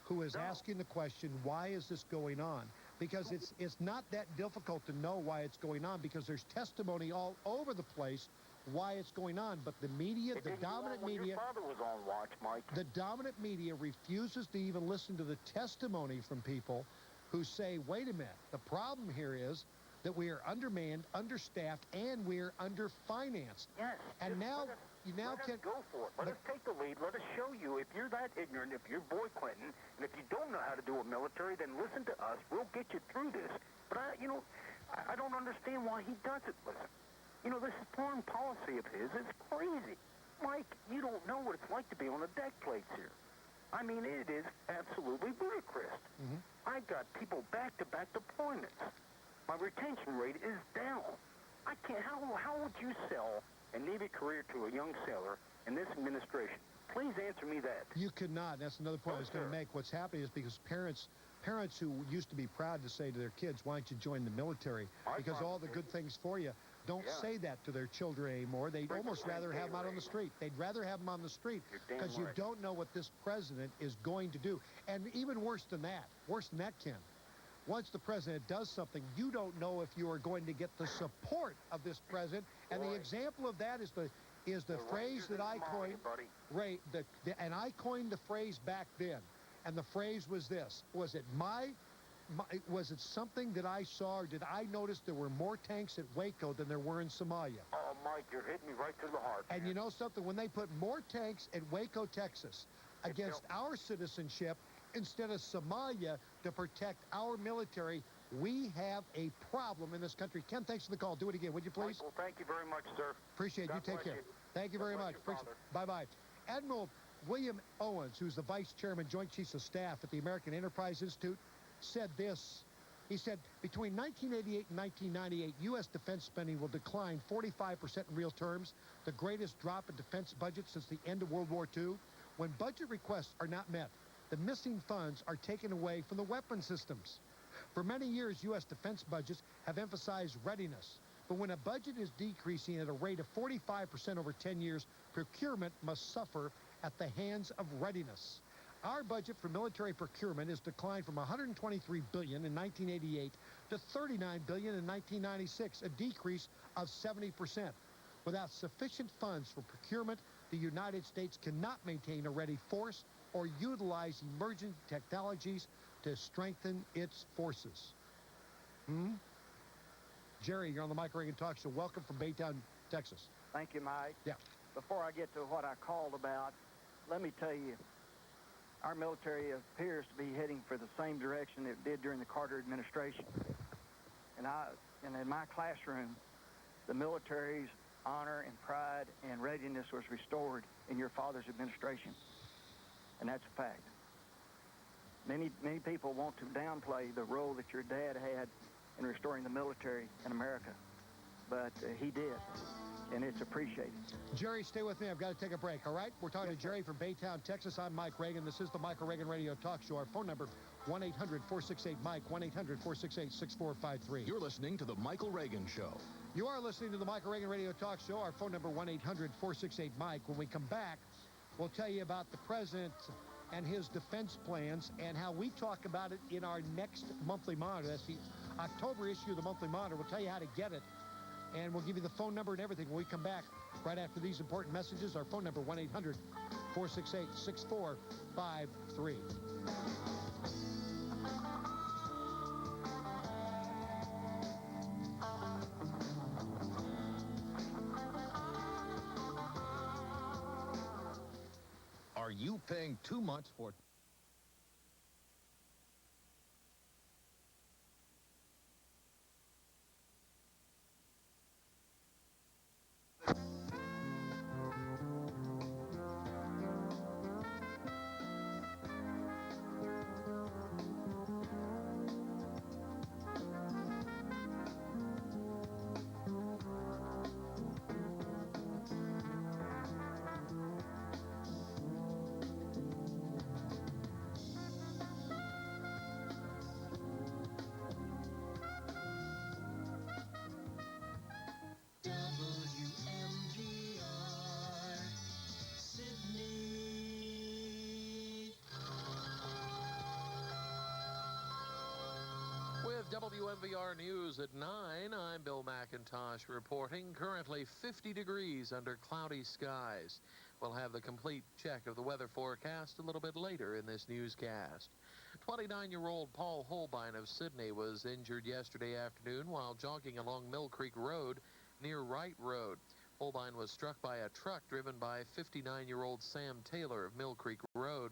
who is asking the question, why is this going on? Because it's not that difficult to know why it's going on, because there's testimony all over the place why it's going on. But the media, the dominant media, your father was on watch, Mike. The dominant media refuses to even listen to the testimony from people who say, wait a minute, the problem here is that we are undermanned, understaffed, and we're underfinanced. Yes. And now let us go for it. Let us take the lead. Let us show you. If you're that ignorant, if you're Boy Clinton, and if you don't know how to do a military, then listen to us. We'll get you through this. But I don't understand why he does it. Listen, this foreign policy of his is crazy. Mike, you don't know what it's like to be on the deck plates here. I mean, it is absolutely ludicrous. I got people back-to-back deployments. My retention rate is down. I can't. How would you sell a Navy career to a young sailor in this administration? Please answer me that. You could not. That's another point I was going to make. What's happening is because parents who used to be proud to say to their kids, why don't you join the military? Because all the good things for you. don't say that to their children anymore. They'd almost rather have them out on the street. They'd rather have them on the street because you don't know what this president is going to do. And even worse than that, Ken, once the president does something, you don't know if you are going to get the support of this president. And the example of that is the phrase that I coined, Ray, and I coined the phrase back then. And the phrase was this: was it was it something that I saw, or did I notice there were more tanks at Waco than there were in Somalia? Oh, Mike, you're hitting me right to the heart. And you know something? When they put more tanks at Waco, Texas, against our citizenship instead of Somalia to protect our military, we have a problem in this country. Ken, thanks for the call. Do it again, would you please? Michael, thank you very much, sir. Appreciate you. Take care. Thank you very much. Bye-bye. Admiral William Owens, who's the Vice Chairman, Joint Chiefs of Staff at the American Enterprise Institute, said this. He said, between 1988 and 1998, U.S. defense spending will decline 45% in real terms, the greatest drop in defense budget since the end of World War II. When budget requests are not met, the missing funds are taken away from the weapon systems. For many years, U.S. defense budgets have emphasized readiness. But when a budget is decreasing at a rate of 45% over 10 years, procurement must suffer at the hands of readiness. Our budget for military procurement has declined from $123 billion in 1988 to $39 billion in 1996, a decrease of 70%. Without sufficient funds for procurement, the United States cannot maintain a ready force or utilize emerging technologies to strengthen its forces. Jerry, you're on the Mike Reagan Talk Show. Welcome from Baytown, Texas. Thank you, Mike. Yeah. Before I get to what I called about, let me tell you, our military appears to be heading for the same direction it did during the Carter administration. And in my classroom, the military's honor and pride and readiness was restored in your father's administration. And that's a fact. Many people want to downplay the role that your dad had in restoring the military in America. But he did, and it's appreciated. Jerry, stay with me. I've got to take a break, all right? We're talking to Jerry from Baytown, Texas. I'm Mike Reagan. This is the Michael Reagan Radio Talk Show. Our phone number, 1-800-468-MIKE, 1-800-468-6453. You're listening to The Michael Reagan Show. You are listening to the Michael Reagan Radio Talk Show. Our phone number, 1-800-468-MIKE. When we come back, we'll tell you about the president and his defense plans and how we talk about it in our next monthly monitor. That's the October issue of the monthly monitor. We'll tell you how to get it, and we'll give you the phone number and everything when we come back right after these important messages. Our phone number, 1-800-468-6453. Are you paying too much for... WMVR News at 9, I'm Bill McIntosh reporting. Currently 50 degrees under cloudy skies. We'll have the complete check of the weather forecast a little bit later in this newscast. 29-year-old Paul Holbein of Sydney was injured yesterday afternoon while jogging along Mill Creek Road near Wright Road. Holbein was struck by a truck driven by 59-year-old Sam Taylor of Mill Creek Road.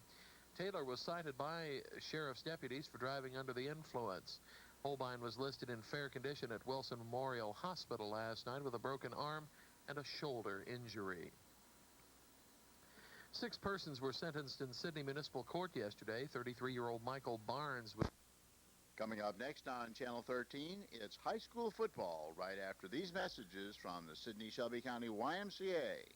Taylor was cited by sheriff's deputies for driving under the influence. Holbein was listed in fair condition at Wilson Memorial Hospital last night with a broken arm and a shoulder injury. 6 persons were sentenced in Sydney Municipal Court yesterday. 33-year-old Michael Barnes was... Coming up next on Channel 13, it's high school football right after these messages from the Sydney Shelby County YMCA.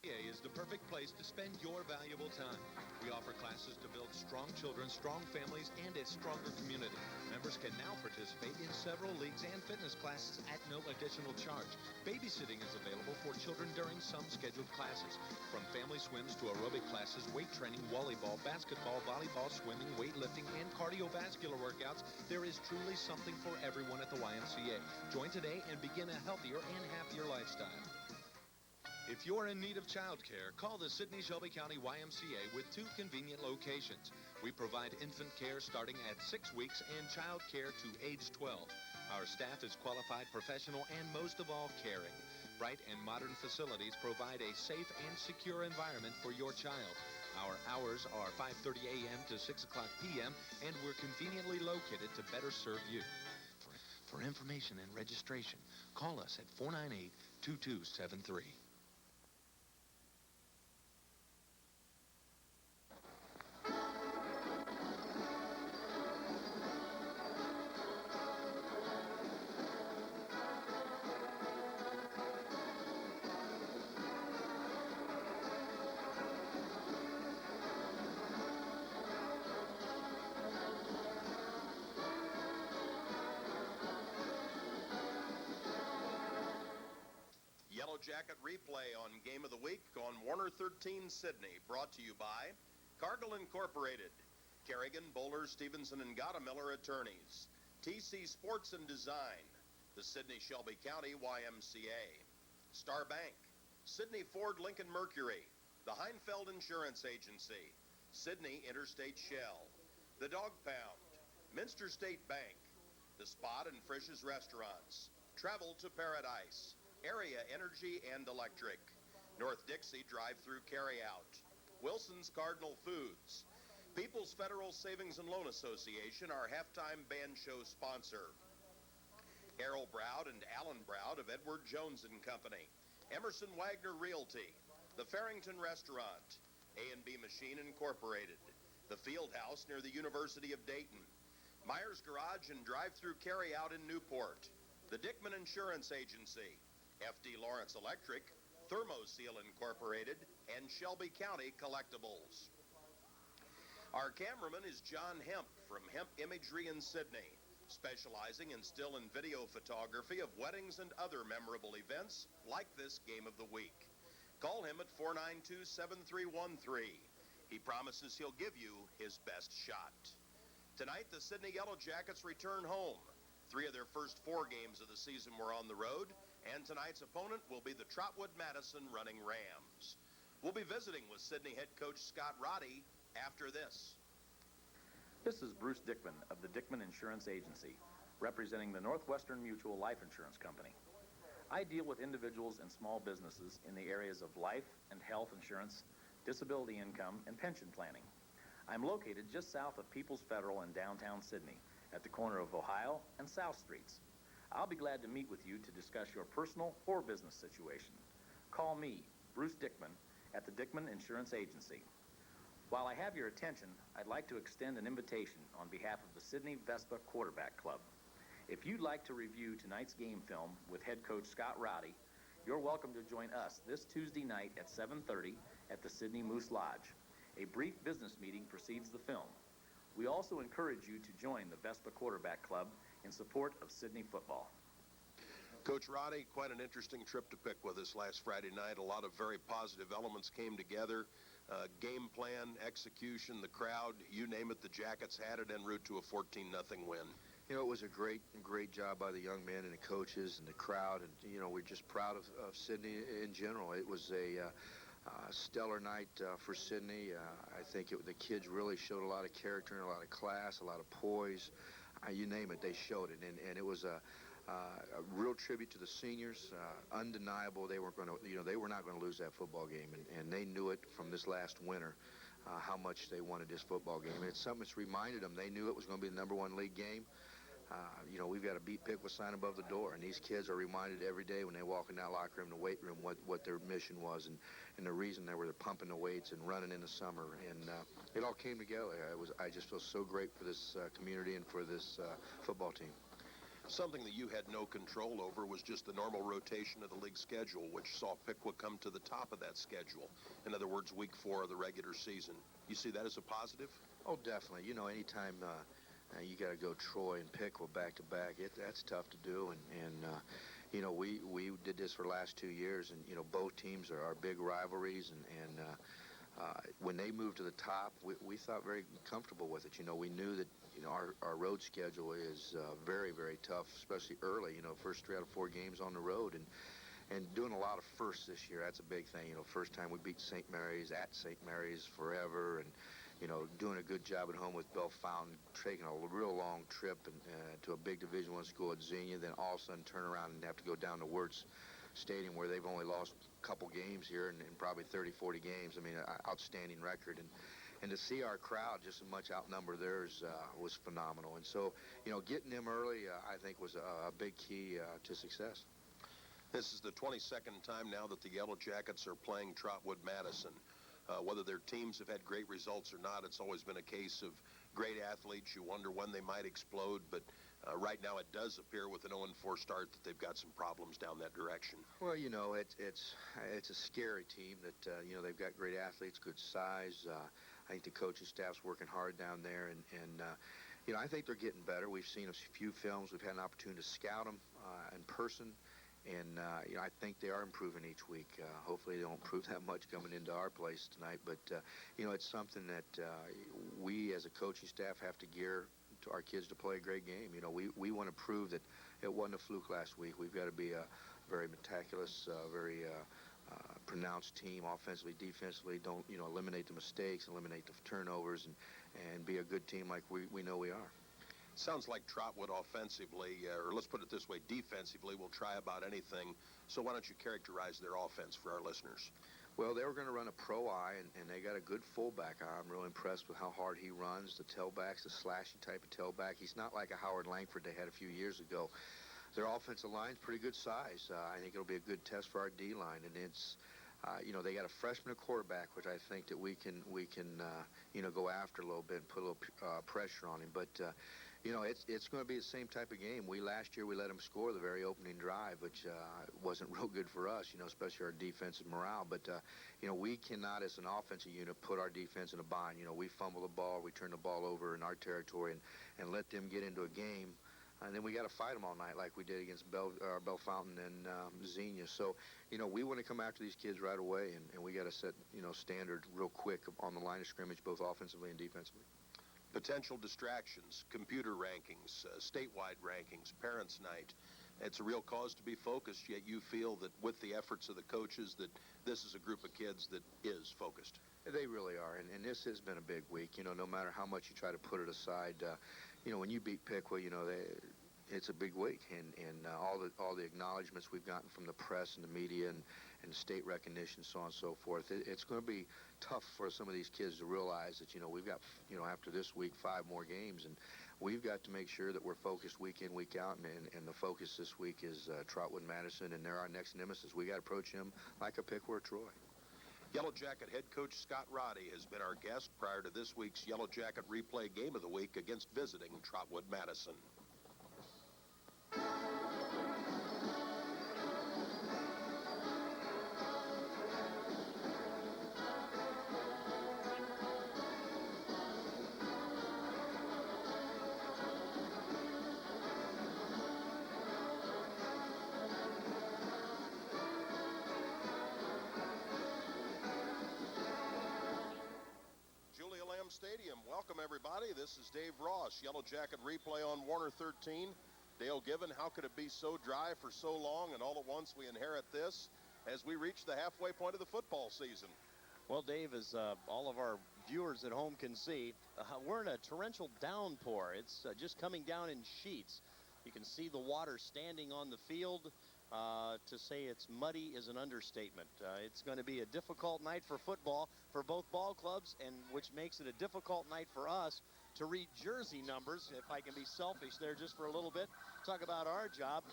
is the perfect place to spend your valuable time. We offer classes to build strong children, strong families, and a stronger community. Members can now participate in several leagues and fitness classes at no additional charge. Babysitting is available for children during some scheduled classes. From family swims to aerobic classes, weight training, volleyball, basketball, volleyball, swimming, weightlifting, and cardiovascular workouts, there is truly something for everyone at the YMCA. Join today and begin a healthier and happier lifestyle. If you're in need of childcare, call the Sidney-Shelby County YMCA with 2 convenient locations. We provide infant care starting at 6 weeks and child care to age 12. Our staff is qualified, professional, and most of all, caring. Bright and modern facilities provide a safe and secure environment for your child. Our hours are 5:30 a.m. to 6 o'clock p.m., and we're conveniently located to better serve you. For information and registration, call us at 498-2273. Yellow Jacket replay on Game of the Week on Warner 13 Sydney, brought to you by Cargill Incorporated, Kerrigan, Bowler, Stevenson, and Gottemiller Attorneys, TC Sports and Design, the Sidney-Shelby County YMCA, Star Bank, Sydney Ford Lincoln Mercury, the Heinfeld Insurance Agency, Sydney Interstate Shell, the Dog Pound, Minster State Bank, the Spot and Frisch's Restaurants, Travel to Paradise, Area Energy and Electric, North Dixie Drive-Through Carryout, Wilson's Cardinal Foods, People's Federal Savings and Loan Association, our halftime band show sponsor, Errol Browd and Alan Browd of Edward Jones and Company, Emerson Wagner Realty, the Farrington Restaurant, A&B Machine Incorporated, the Field House near the University of Dayton, Myers Garage and Drive-Through Carryout in Newport, the Dickman Insurance Agency, FD Lawrence Electric, Thermoseal Incorporated, and Shelby County Collectibles. Our cameraman is John Hemp from Hemp Imagery in Sydney, specializing in still and video photography of weddings and other memorable events like this Game of the Week. Call him at 492-7313. He promises he'll give you his best shot. Tonight, the Sydney Yellow Jackets return home. 3 of their first 4 games of the season were on the road, and tonight's opponent will be the Trotwood Madison Running Rams. We'll be visiting with Sydney head coach Scott Roddy after this. This is Bruce Dickman of the Dickman Insurance Agency, representing the Northwestern Mutual Life Insurance Company. I deal with individuals and small businesses in the areas of life and health insurance, disability income, and pension planning. I'm located just south of People's Federal in downtown Sydney, at the corner of Ohio and South Streets. I'll be glad to meet with you to discuss your personal or business situation. Call me, Bruce Dickman, at the Dickman Insurance Agency. While I have your attention, I'd like to extend an invitation on behalf of the Sydney Vespa Quarterback Club. If you'd like to review tonight's game film with head coach Scott Roddy, you're welcome to join us this Tuesday night at 7:30 at the Sydney Moose Lodge. A brief business meeting precedes the film. We also encourage you to join the Vespa Quarterback Club in support of Sydney football. Coach Roddy, quite an interesting trip to Piqua this last Friday night. A lot of very positive elements came together. Game plan, execution, the crowd, you name it, the Jackets had it en route to a 14-0 win. You know, it was a great job by the young men and the coaches and the crowd. And, you know, we're just proud of Sydney in general. It was a stellar night for Sydney. I think the kids really showed a lot of character and a lot of class, a lot of poise. You name it, they showed it. And it was a real tribute to the seniors. Undeniable, they were not going to lose that football game, and they knew it from this last winter, how much they wanted this football game. And it's something that's reminded them. They knew it was going to be the #1 league game. You know, we've got to beat Piqua sign above the door, and these kids are reminded every day when they walk in that locker room, the weight room, what their mission was, and the reason they're pumping the weights and running in the summer, and it all came together. I just feel so great for this community and for this football team. Something that you had no control over was just the normal rotation of the league schedule, which saw Piqua come to the top of that schedule. In other words, week 4 of the regular season. You see that as a positive? Oh, definitely. You know, anytime you got to go Troy and Piqua back-to-back, that's tough to do. And you know, we did this for the last 2 years, and, you know, both teams are big rivalries, and when they moved to the top, we thought very comfortable with it. You know, we knew that, you know, our road schedule is very, very tough, especially early. You know, first 3 out of 4 games on the road, and doing a lot of firsts this year. That's a big thing. You know, first time we beat St. Mary's at St. Mary's forever, and, you know, doing a good job at home with Bellefontaine, taking a real long trip to a big Division I school at Xenia, then all of a sudden turn around and have to go down to Wirtz Stadium, where they've only lost a couple games here in probably 30, 40 games. I mean, outstanding record. And to see our crowd just as much outnumber theirs was phenomenal. And so, you know, getting them early, I think, was a big key to success. This is the 22nd time now that the Yellow Jackets are playing Trotwood Madison. Whether their teams have had great results or not, it's always been a case of great athletes. You wonder when they might explode, but right now it does appear with an 0-4 start that they've got some problems down that direction. Well, you know, it's a scary team that, you know, they've got great athletes, good size. I think the coaching staff's working hard down there, and you know, I think they're getting better. We've seen a few films. We've had an opportunity to scout them in person. And, you know, I think they are improving each week. Hopefully they don't improve that much coming into our place tonight. But, you know, it's something that we as a coaching staff have to gear to our kids to play a great game. You know, we want to prove that it wasn't a fluke last week. We've got to be a very meticulous, very pronounced team offensively, defensively. Don't, you know, eliminate the mistakes, eliminate the turnovers, and be a good team like we know we are. Sounds like Trotwood offensively, or let's put it this way, defensively, will try about anything. So why don't you characterize their offense for our listeners? Well, they were going to run a pro eye, and they got a good fullback. I'm really impressed with how hard he runs. The tailback's a slashy type of tailback. He's not like a Howard Langford they had a few years ago. Their offensive line's pretty good size. I think it'll be a good test for our D-line, and it's, you know, they got a freshman quarterback, which I think that we can you know, go after a little bit and put a little pressure on him. But you know, it's going to be the same type of game. Last year we let them score the very opening drive, which wasn't real good for us, you know, especially our defensive morale. But, you know, we cannot, as an offensive unit, put our defense in a bind. You know, we fumble the ball, we turn the ball over in our territory and let them get into a game. And then we got to fight them all night like we did against Bellefontaine and Xenia. So, you know, we want to come after these kids right away, and we got to set, you know, standard real quick on the line of scrimmage, both offensively and defensively. Potential distractions, computer rankings, statewide rankings, parents' night. It's a real cause to be focused, yet you feel that with the efforts of the coaches that this is a group of kids that is focused. They really are, and this has been a big week. You know, no matter how much you try to put it aside, you know, when you beat Piqua, you know, it's a big week, and all the acknowledgments we've gotten from the press and the media and state recognition, so on and so forth. It's going to be tough for some of these kids to realize that, you know, we've got, you know, after this week, 5 more games, and we've got to make sure that we're focused week in, week out, and the focus this week is Trotwood Madison, and they're our next nemesis. We got to approach him like a Piqua or Troy. Yellow Jacket head coach Scott Roddy has been our guest prior to this week's Yellow Jacket replay game of the week against visiting Trotwood Madison. Stadium. Welcome, everybody. This is Dave Ross, Yellow Jacket replay on Warner 13. Dale Given, how could it be so dry for so long, and all at once we inherit this as we reach the halfway point of the football season? Well, Dave, as all of our viewers at home can see, we're in a torrential downpour. It's just coming down in sheets. You can see the water standing on the field. To say it's muddy is an understatement. It's going to be a difficult night for football for both ball clubs, and which makes it a difficult night for us to read jersey numbers, if I can be selfish there just for a little bit, talk about our job.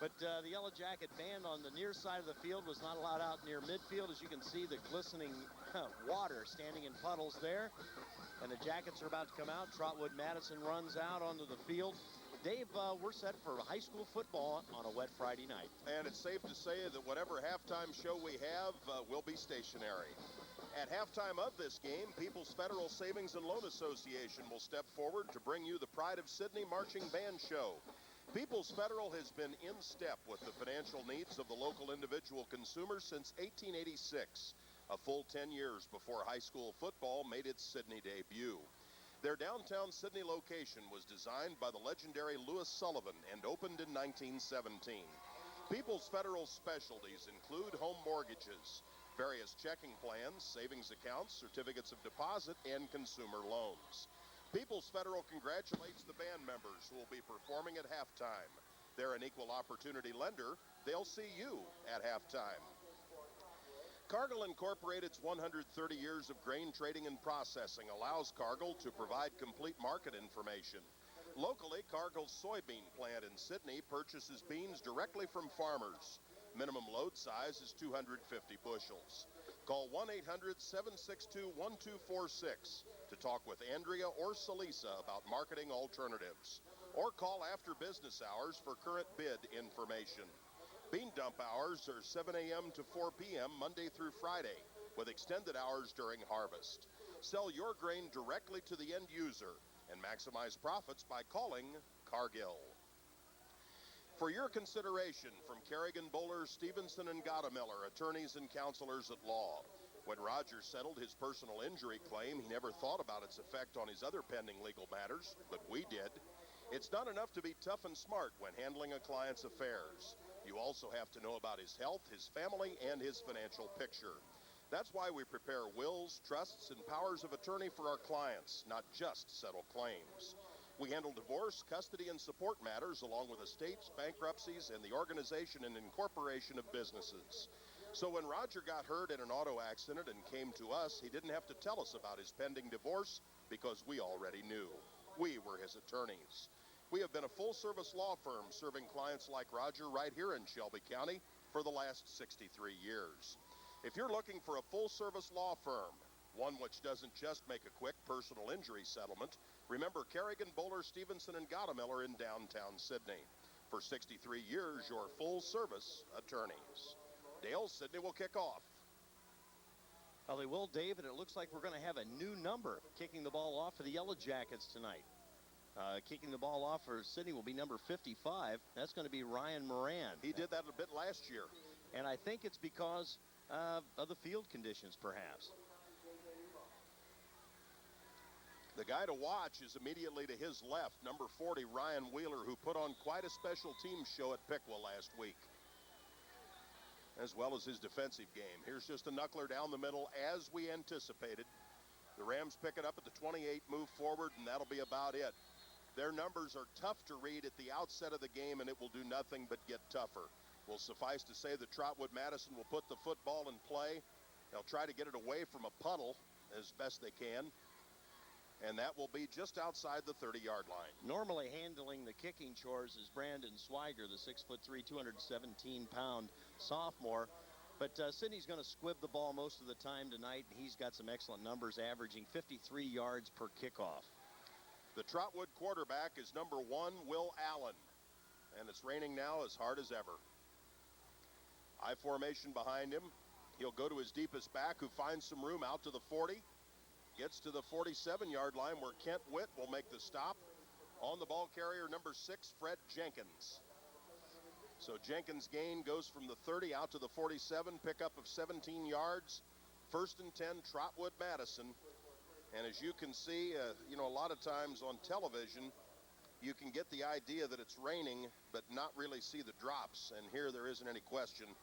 But the Yellow Jacket band on the near side of the field was not allowed out near midfield. As you can see, the glistening water standing in puddles there. And the Jackets are about to come out. Trotwood Madison runs out onto the field. Dave, we're set for high school football on a wet Friday night. And it's safe to say that whatever halftime show we have will be stationary. At halftime of this game, People's Federal Savings and Loan Association will step forward to bring you the Pride of Sydney Marching Band Show. People's Federal has been in step with the financial needs of the local individual consumers since 1886, a full 10 years before high school football made its Sydney debut. Their downtown Sydney location was designed by the legendary Louis Sullivan and opened in 1917. People's Federal specialties include home mortgages, various checking plans, savings accounts, certificates of deposit, and consumer loans. People's Federal congratulates the band members who will be performing at halftime. They're an equal opportunity lender. They'll see you at halftime. Cargill Incorporated's 130 years of grain trading and processing allows Cargill to provide complete market information. Locally, Cargill's soybean plant in Sydney purchases beans directly from farmers. Minimum load size is 250 bushels. Call 1-800-762-1246 to talk with Andrea or Salisa about marketing alternatives. Or call after business hours for current bid information. Bean dump hours are 7 a.m. to 4 p.m. Monday through Friday, with extended hours during harvest. Sell your grain directly to the end user and maximize profits by calling Cargill. For your consideration, from Kerrigan, Bowler, Stevenson, and Gottemiller, attorneys and counselors at law. When Roger settled his personal injury claim, he never thought about its effect on his other pending legal matters, but we did. It's not enough to be tough and smart when handling a client's affairs. You also have to know about his health, his family, and his financial picture. That's why we prepare wills, trusts, and powers of attorney for our clients, not just settle claims. We handle divorce, custody, and support matters, along with estates, bankruptcies, and the organization and incorporation of businesses. So when Roger got hurt in an auto accident and came to us, he didn't have to tell us about his pending divorce because we already knew. We were his attorneys. We have been a full-service law firm serving clients like Roger right here in Shelby County for the last 63 years. If you're looking for a full-service law firm, one which doesn't just make a quick personal injury settlement, remember Kerrigan, Bowler, Stevenson, and Gottemiller in downtown Sydney. For 63 years, your full-service attorneys. Dale, Sydney will kick off. Well, they will, Dave, and it looks like we're going to have a new number kicking the ball off for the Yellow Jackets tonight. Kicking the ball off for Sydney will be number 55. That's going to be Ryan Moran. He did that a bit last year. And I think it's because of the field conditions, perhaps. The guy to watch is immediately to his left, number 40, Ryan Wheeler, who put on quite a special team show at Piqua last week, as well as his defensive game. Here's just a knuckler down the middle, as we anticipated. The Rams pick it up at the 28, move forward, and that'll be about it. Their numbers are tough to read at the outset of the game, and it will do nothing but get tougher. Will suffice to say that Trotwood Madison will put the football in play. They'll try to get it away from a puddle as best they can, and that will be just outside the 30-yard line. Normally handling the kicking chores is Brandon Swiger, the 6'3", 217-pound sophomore. But Sydney's going to squib the ball most of the time tonight. He's got some excellent numbers, averaging 53 yards per kickoff. The Trotwood quarterback is number 1, Will Allen. And it's raining now as hard as ever. I formation behind him. He'll go to his deepest back, who finds some room out to the 40. Gets to the 47-yard line where Kent Witt will make the stop. On the ball carrier, number 6, Fred Jenkins. So Jenkins' gain goes from the 30 out to the 47, pickup of 17 yards. 1st and 10, Trotwood Madison. And as you can see, a lot of times on television, you can get the idea that it's raining, but not really see the drops. And here there isn't any question.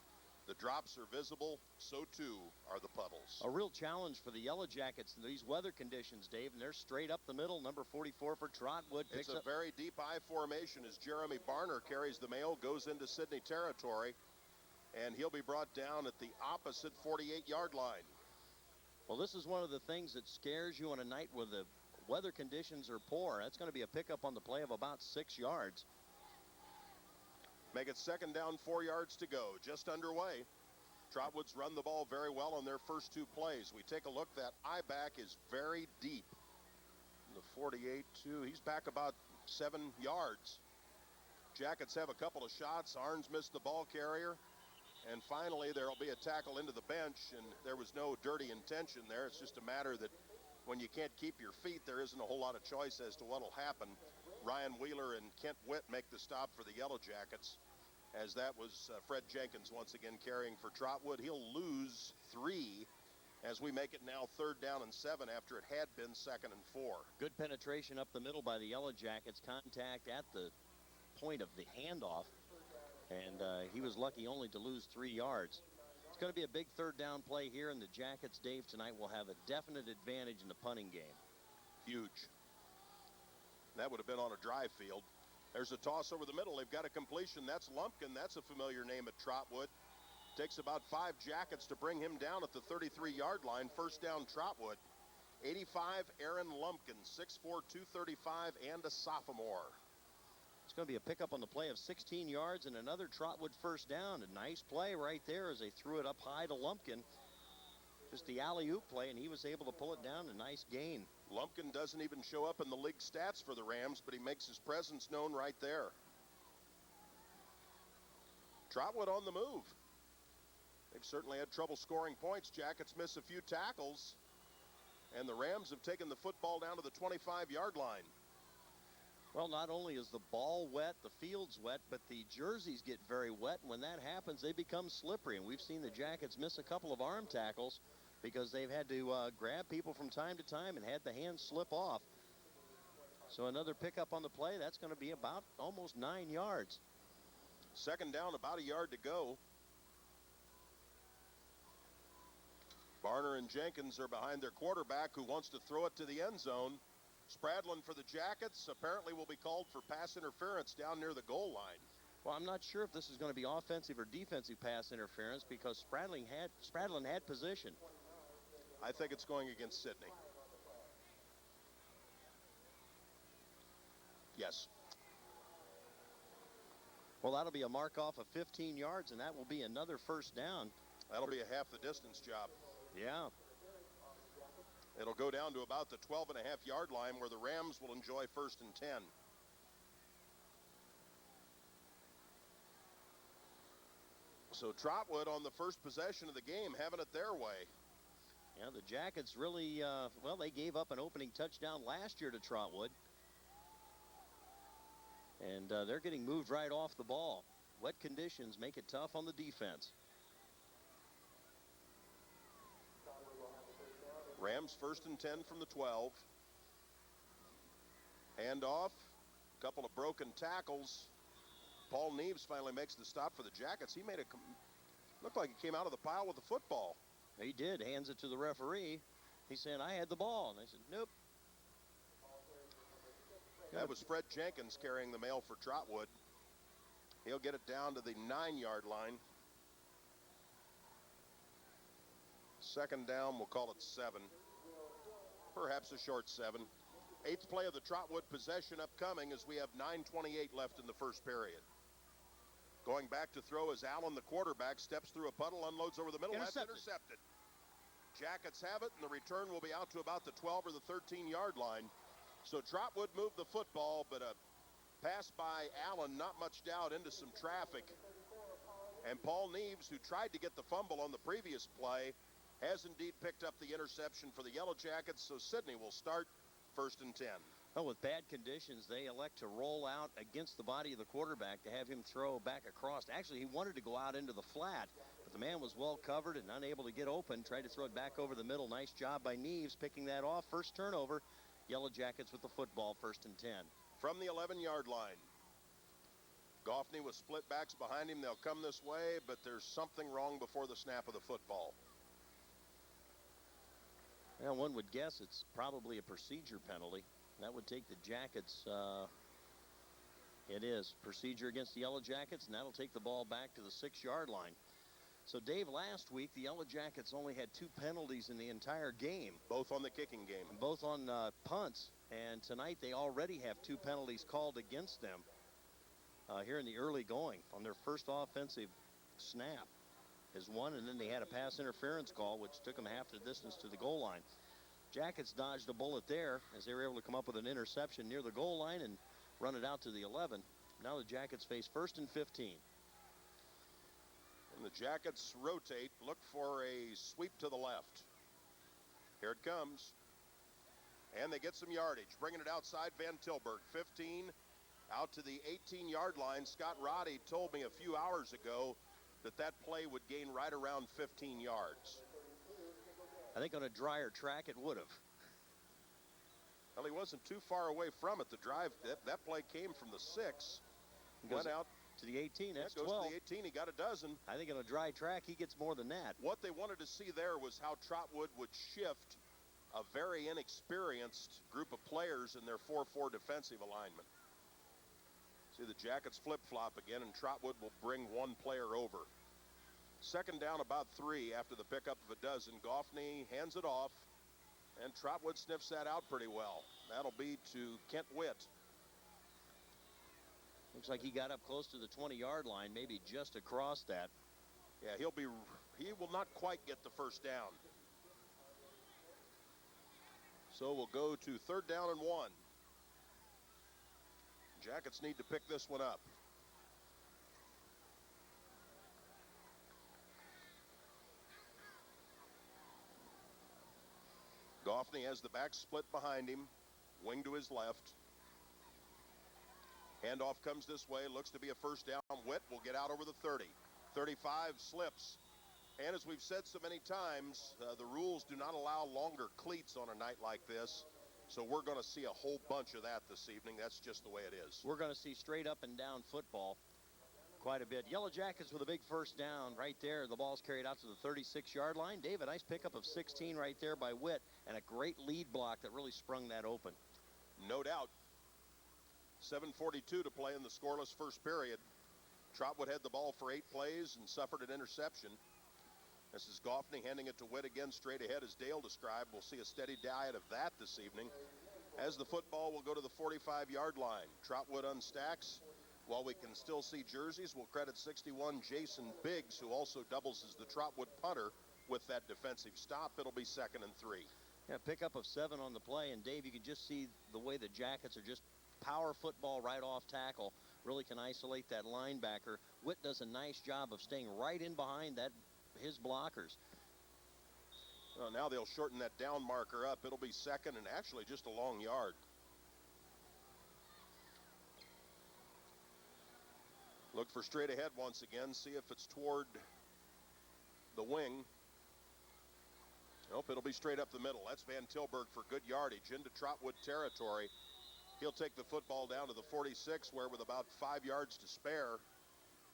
The drops are visible, so too are the puddles. A real challenge for the Yellow Jackets in these weather conditions, Dave, and they're straight up the middle. Number 44 for Trotwood. It's a very deep I formation as Jeremy Barner carries the mail, goes into Sydney territory, and he'll be brought down at the opposite 48-yard line. Well, this is one of the things that scares you on a night where the weather conditions are poor. That's going to be a pickup on the play of about 6 yards. Make it 2nd down, 4 yards to go, just underway. Trotwood's run the ball very well on their first 2 plays. We take a look, that I-back is very deep. The 48, too, he's back about 7 yards. Jackets have a couple of shots. Arns missed the ball carrier. And finally, there will be a tackle into the bench, and there was no dirty intention there. It's just a matter that when you can't keep your feet, there isn't a whole lot of choice as to what will happen. Ryan Wheeler and Kent Witt make the stop for the Yellow Jackets, as that was Fred Jenkins once again carrying for Trotwood. He'll lose 3 as we make it now 3rd down and 7 after it had been 2nd and 4. Good penetration up the middle by the Yellow Jackets. Contact at the point of the handoff. And he was lucky only to lose 3 yards. It's going to be a big 3rd down play here, and the Jackets, Dave, tonight will have a definite advantage in the punting game. Huge. That would have been on a drive field. There's a toss over the middle. They've got a completion. That's Lumpkin. That's a familiar name at Trotwood. Takes about 5 Jackets to bring him down at the 33-yard line. 1st down, Trotwood. 85, Aaron Lumpkin, 6'4", 235, and a sophomore. It's going to be a pickup on the play of 16 yards and another Trotwood 1st down. A nice play right there as they threw it up high to Lumpkin. Just the alley-oop play, and he was able to pull it down. A nice gain. Lumpkin doesn't even show up in the league stats for the Rams, but he makes his presence known right there. Trotwood on the move. They've certainly had trouble scoring points. Jackets miss a few tackles, and the Rams have taken the football down to the 25-yard line. Well, not only is the ball wet, the field's wet, but the jerseys get very wet. And when that happens, they become slippery. And we've seen the Jackets miss a couple of arm tackles because they've had to grab people from time to time and had the hands slip off. So another pickup on the play. That's going to be about almost 9 yards. 2nd down, about a yard to go. Varner and Jenkins are behind their quarterback, who wants to throw it to the end zone. Spradlin for the Jackets apparently will be called for pass interference down near the goal line. Well, I'm not sure if this is going to be offensive or defensive pass interference because Spradlin had position. I think it's going against Sidney. Yes. Well, that'll be a mark off of 15 yards, and that will be another 1st down. That'll be a half the distance job. Yeah. It'll go down to about the 12.5-yard line where the Rams will enjoy 1st and 10. So Trotwood on the first possession of the game, having it their way. Yeah, the Jackets really, well, they gave up an opening touchdown last year to Trotwood. And they're getting moved right off the ball. Wet conditions make it tough on the defense. Rams 1st and 10 from the 12. Handoff, couple of broken tackles. Paul Neves finally makes the stop for the Jackets. He made it look like he came out of the pile with the football. He did, hands it to the referee. He's saying, I had the ball. And they said, nope. That was Fred Jenkins carrying the mail for Trotwood. He'll get it down to the 9-yard line. 2nd down, we'll call it 7. Perhaps a short 7. 8th play of the Trotwood possession upcoming as we have 9:28 left in the 1st period. Going back to throw as Allen, the quarterback, steps through a puddle, unloads over the middle. That's intercepted. Jackets have it, and the return will be out to about the 12 or the 13-yard line. So Trotwood moved the football, but a pass by Allen, not much doubt, into some traffic. And Paul Neves, who tried to get the fumble on the previous play, has indeed picked up the interception for the Yellow Jackets, so Sidney will start 1st and 10. Well, with bad conditions, they elect to roll out against the body of the quarterback to have him throw back across. Actually, he wanted to go out into the flat, but the man was well covered and unable to get open. Tried to throw it back over the middle. Nice job by Neves picking that off. 1st turnover. Yellow Jackets with the football, 1st and 10. From the 11-yard line. Goffney with split backs behind him. They'll come this way, but there's something wrong before the snap of the football. Well, one would guess it's probably a procedure penalty. That would take the Jackets. It is procedure against the Yellow Jackets, and that'll take the ball back to the 6-yard line. So, Dave, last week, the Yellow Jackets only had 2 penalties in the entire game. Both on the kicking game. Both on punts. And tonight they already have 2 penalties called against them here in the early going. On their first offensive snap is one, and then they had a pass interference call, which took them half the distance to the goal line. Jackets dodged a bullet there as they were able to come up with an interception near the goal line and run it out to the 11. Now the Jackets face 1st and 15. And the Jackets rotate, look for a sweep to the left. Here it comes. And they get some yardage, bringing it outside. Van Tilburg, 15, out to the 18-yard line. Scott Roddy told me a few hours ago that that play would gain right around 15 yards. I think on a drier track it would have. Well, he wasn't too far away from it. The drive, that play came from the 6. Went out to the 18. That's goes 12. to the 18. He got a dozen. I think on a dry track he gets more than that. What they wanted to see there was how Trotwood would shift a very inexperienced group of players in their 4-4 defensive alignment. See the Jackets flip-flop again, and Trotwood will bring one player over. 2nd down, about 3 after the pickup of a dozen. Goffney hands it off, and Trotwood sniffs that out pretty well. That'll be to Kent Witt. Looks like he got up close to the 20-yard line, maybe just across that. Yeah, he will not quite get the 1st down. So we'll go to 3rd down and 1. Jackets need to pick this one up. Goffney has the back split behind him, wing to his left. Handoff comes this way, looks to be a 1st down. Witt will get out over the 30. 35 slips. And as we've said so many times, the rules do not allow longer cleats on a night like this. So we're going to see a whole bunch of that this evening. That's just the way it is. We're going to see straight up and down football quite a bit. Yellow Jackets with a big 1st down right there. The ball's carried out to the 36-yard line. Dave, a nice pickup of 16 right there by Witt, and a great lead block that really sprung that open. No doubt. 7:42 to play in the scoreless 1st period. Trotwood had the ball for 8 plays and suffered an interception. This is Goffney handing it to Witt again straight ahead, as Dale described. We'll see a steady diet of that this evening. As the football will go to the 45-yard line. Trotwood unstacks. While we can still see jerseys, we'll credit 61 Jason Biggs, who also doubles as the Trotwood punter, with that defensive stop. It'll be 2nd and 3. Yeah, pickup of 7 on the play, and Dave, you can just see the way the Jackets are just power football right off tackle. Really can isolate that linebacker. Witt does a nice job of staying right in behind his blockers. Well, now they'll shorten that down marker up. It'll be 2nd and actually just a long yard. Look for straight ahead once again. See if it's toward the wing. Nope, it'll be straight up the middle. That's Van Tilburg for good yardage into Trotwood territory. He'll take the football down to the 46, where with about 5 yards to spare,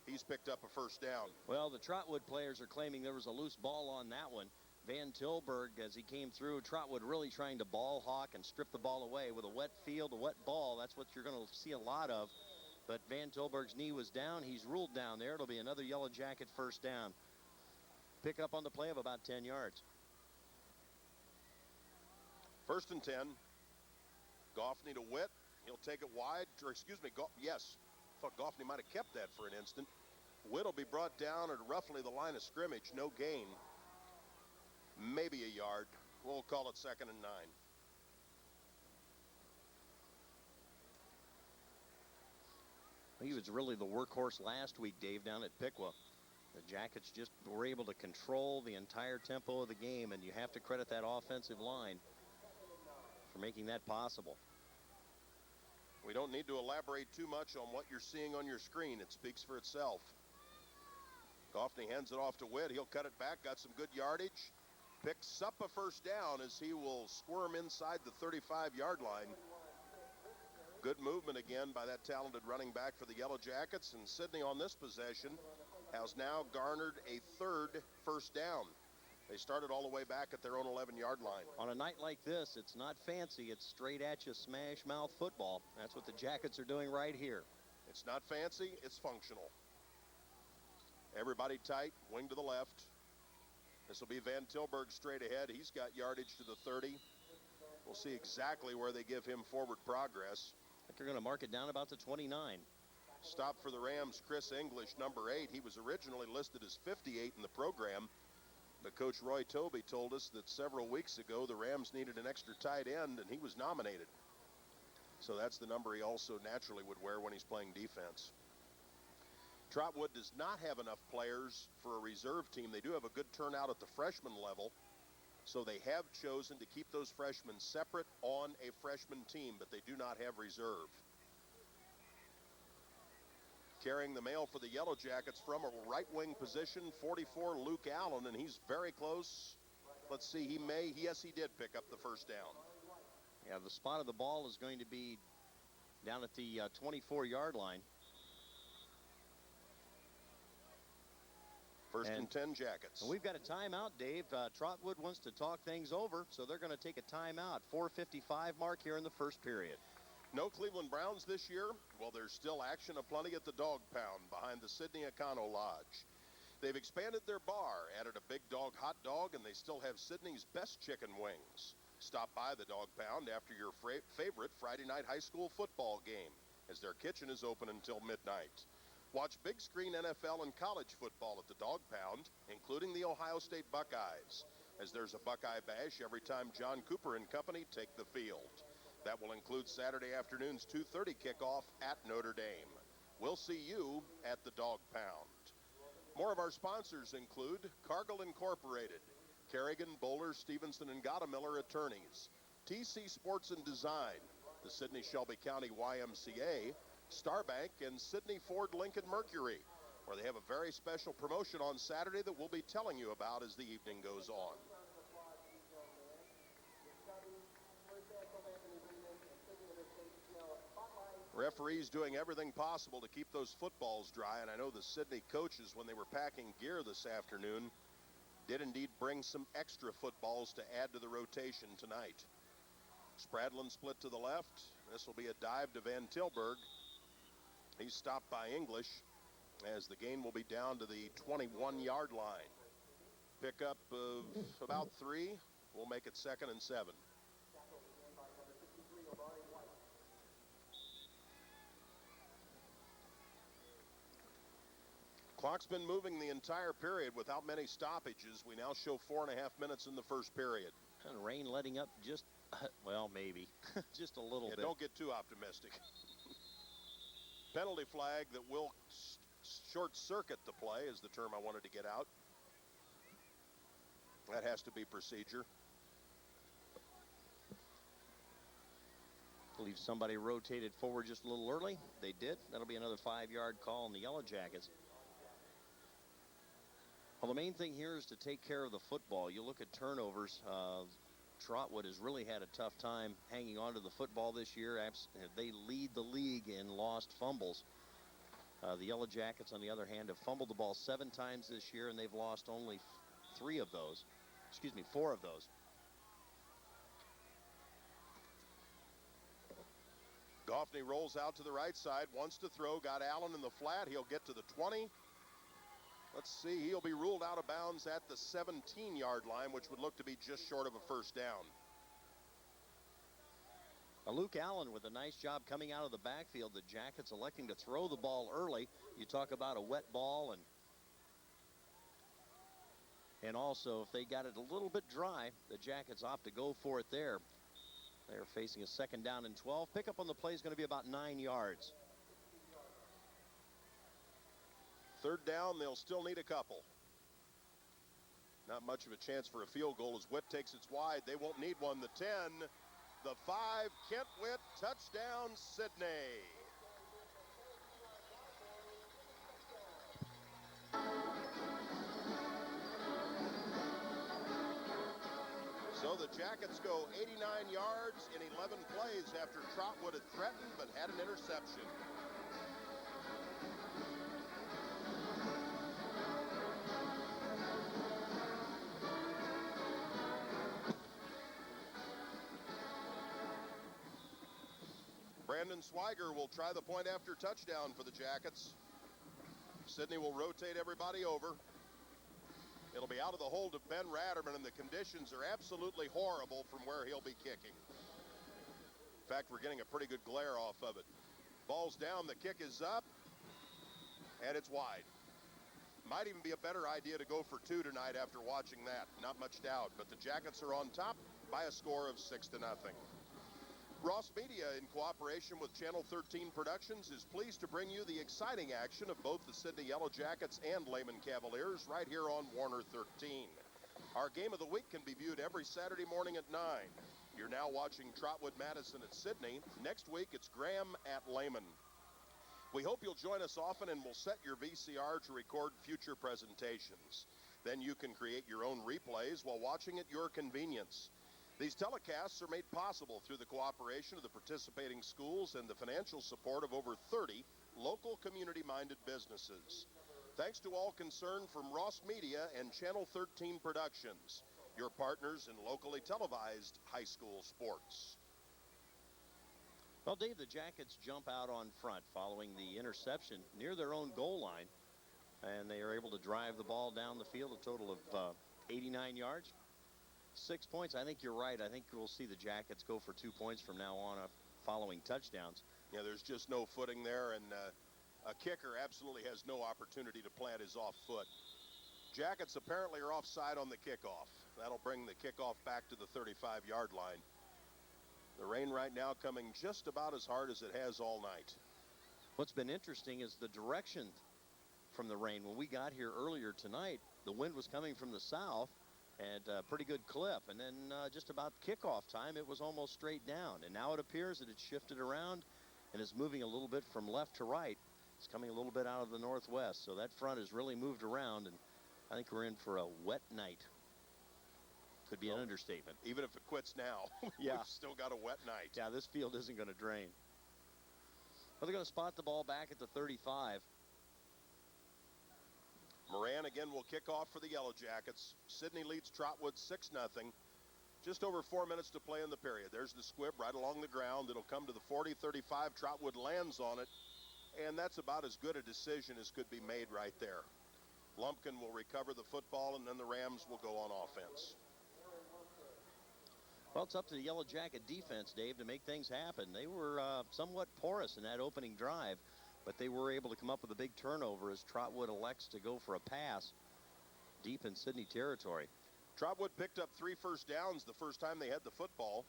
he's picked up a 1st down. Well, the Trotwood players are claiming there was a loose ball on that one. Van Tilburg, as he came through, Trotwood really trying to ball hawk and strip the ball away with a wet field, a wet ball. That's what you're going to see a lot of. But Van Tilburg's knee was down. He's ruled down there. It'll be another Yellow Jacket 1st down. Pick up on the play of about 10 yards. 1st and 10. Goffney to Witt. He'll take it wide. Or excuse me, yes. Thought Goffney might have kept that for an instant. Witt will be brought down at roughly the line of scrimmage. No gain. Maybe a yard. We'll call it 2nd and 9. He was really the workhorse last week, Dave, down at Piqua. The Jackets just were able to control the entire tempo of the game, and you have to credit that offensive line for making that possible. We don't need to elaborate too much on what you're seeing on your screen. It speaks for itself. Goffney hands it off to Witt. He'll cut it back. Got some good yardage. Picks up a 1st down as he will squirm inside the 35-yard line. Good movement again by that talented running back for the Yellow Jackets. And Sidney on this possession has now garnered a 3rd 1st down. They started all the way back at their own 11-yard line. On a night like this, it's not fancy. It's straight at you, smash mouth football. That's what the Jackets are doing right here. It's not fancy, it's functional. Everybody tight, wing to the left. This will be Van Tilburg straight ahead. He's got yardage to the 30. We'll see exactly where they give him forward progress. I think they're going to mark it down about the 29. Stop for the Rams, Chris English, number 8. He was originally listed as 58 in the program. But Coach Roy Toby told us that several weeks ago the Rams needed an extra tight end, and he was nominated. So that's the number he also naturally would wear when he's playing defense. Trotwood does not have enough players for a reserve team. They do have a good turnout at the freshman level, so they have chosen to keep those freshmen separate on a freshman team, but they do not have reserve. Carrying the mail for the Yellow Jackets from a right wing position, 44, Luke Allen, and he's very close. Let's see, yes, he did pick up the first down. Yeah, the spot of the ball is going to be down at the 24-yard line. First and 10 Jackets. We've got a timeout, Dave. Trotwood wants to talk things over, so they're going to take a timeout. 4:55 mark here in the first period. No Cleveland Browns this year. Well, there's still action aplenty at the Dog Pound behind the Sidney Econo Lodge. They've expanded their bar, added a Big Dog hot dog, and they still have Sydney's best chicken wings. Stop by the Dog Pound after your favorite Friday night high school football game, as their kitchen is open until midnight. Watch big screen NFL and college football at the Dog Pound, including the Ohio State Buckeyes, as there's a Buckeye bash every time John Cooper and company take the field. That will include Saturday afternoon's 2:30 kickoff at Notre Dame. We'll see you at the Dog Pound. More of our sponsors include Cargill Incorporated, Kerrigan, Bowler, Stevenson, and Gottemiller Attorneys, TC Sports and Design, the Sidney Shelby County YMCA, Starbank, and Sidney Ford Lincoln Mercury, where they have a very special promotion on Saturday that we'll be telling you about as the evening goes on. Referees doing everything possible to keep those footballs dry, and I know the Sidney coaches, when they were packing gear this afternoon, did indeed bring some extra footballs to add to the rotation tonight. Spradlin split to the left. This will be a dive to Van Tilburg. He's stopped by English, as the gain will be down to the 21-yard line. Pickup of about 3. We'll make it 2nd and 7. Clock's been moving the entire period without many stoppages. We now show 4.5 minutes in the first period. And rain letting up just, well, maybe, just a little bit. Don't get too optimistic. Penalty flag that will short-circuit the play is the term I wanted to get out. That has to be procedure. I believe somebody rotated forward just a little early. They did. That'll be another 5-yard call on the Yellow Jackets. Well, the main thing here is to take care of the football. You look at turnovers. Trotwood has really had a tough time hanging on to the football this year. They lead the league in lost fumbles. The Yellow Jackets, on the other hand, have fumbled the ball 7 times this year, and they've lost only 4 of those. Goffney rolls out to the right side, wants to throw, got Allen in the flat. He'll get to the 20. Let's see, he'll be ruled out of bounds at the 17-yard line, which would look to be just short of a first down. Luke Allen with a nice job coming out of the backfield. The Jackets electing to throw the ball early. You talk about a wet ball, and also if they got it a little bit dry, the Jackets opt to go for it there. They're facing a 2nd down and 12. Pickup on the play is going to be about 9 yards. 3rd down, they'll still need a couple. Not much of a chance for a field goal as Witt takes it wide. They won't need one. The 10, the 5, Kent Witt, touchdown, Sidney. So the Jackets go 89 yards in 11 plays after Trotwood had threatened but had an interception. Brandon Swiger will try the point after touchdown for the Jackets. Sidney will rotate everybody over. It'll be out of the hold of Ben Ratterman, and the conditions are absolutely horrible from where he'll be kicking. In fact, we're getting a pretty good glare off of it. Ball's down, the kick is up, and it's wide. Might even be a better idea to go for 2 tonight after watching that. Not much doubt, but the Jackets are on top by a score of 6-0. Ross Media, in cooperation with Channel 13 Productions, is pleased to bring you the exciting action of both the Sydney Yellow Jackets and Lehman Cavaliers right here on Warner 13. Our game of the week can be viewed every Saturday morning at 9. You're now watching Trotwood Madison at Sydney. Next week, it's Graham at Lehman. We hope you'll join us often, and we'll set your VCR to record future presentations. Then you can create your own replays while watching at your convenience. These telecasts are made possible through the cooperation of the participating schools and the financial support of over 30 local community-minded businesses. Thanks to all concerned from Ross Media and Channel 13 Productions, your partners in locally televised high school sports. Well, Dave, the Jackets jump out on front following the interception near their own goal line, and they are able to drive the ball down the field, a total of 89 yards. 6 points. I think you're right. I think we'll see the Jackets go for 2 points from now on following touchdowns. Yeah, there's just no footing there, and a kicker absolutely has no opportunity to plant his off foot. Jackets apparently are offside on the kickoff. That'll bring the kickoff back to the 35-yard line. The rain right now coming just about as hard as it has all night. What's been interesting is the direction from the rain. When we got here earlier tonight, the wind was coming from the south, and a pretty good clip, and then just about kickoff time it was almost straight down, and now it appears that it's shifted around and is moving a little bit from left to right. It's coming a little bit out of the northwest, so that front has really moved around, and I think we're in for a wet night. Could be an understatement. Even if it quits now, yeah, we've still got a wet night. Yeah, this field isn't going to drain. Well, they're going to spot the ball back at the 35. Moran again will kick off for the Yellow Jackets. Sydney leads Trotwood 6-0. Just over 4 minutes to play in the period. There's the squib right along the ground. It'll come to the 40-35. Trotwood lands on it, and that's about as good a decision as could be made right there. Lumpkin will recover the football, and then the Rams will go on offense. Well, it's up to the Yellow Jacket defense, Dave, to make things happen. They were somewhat porous in that opening drive, but they were able to come up with a big turnover as Trotwood elects to go for a pass deep in Sydney territory. Trotwood picked up 3 first downs the first time they had the football.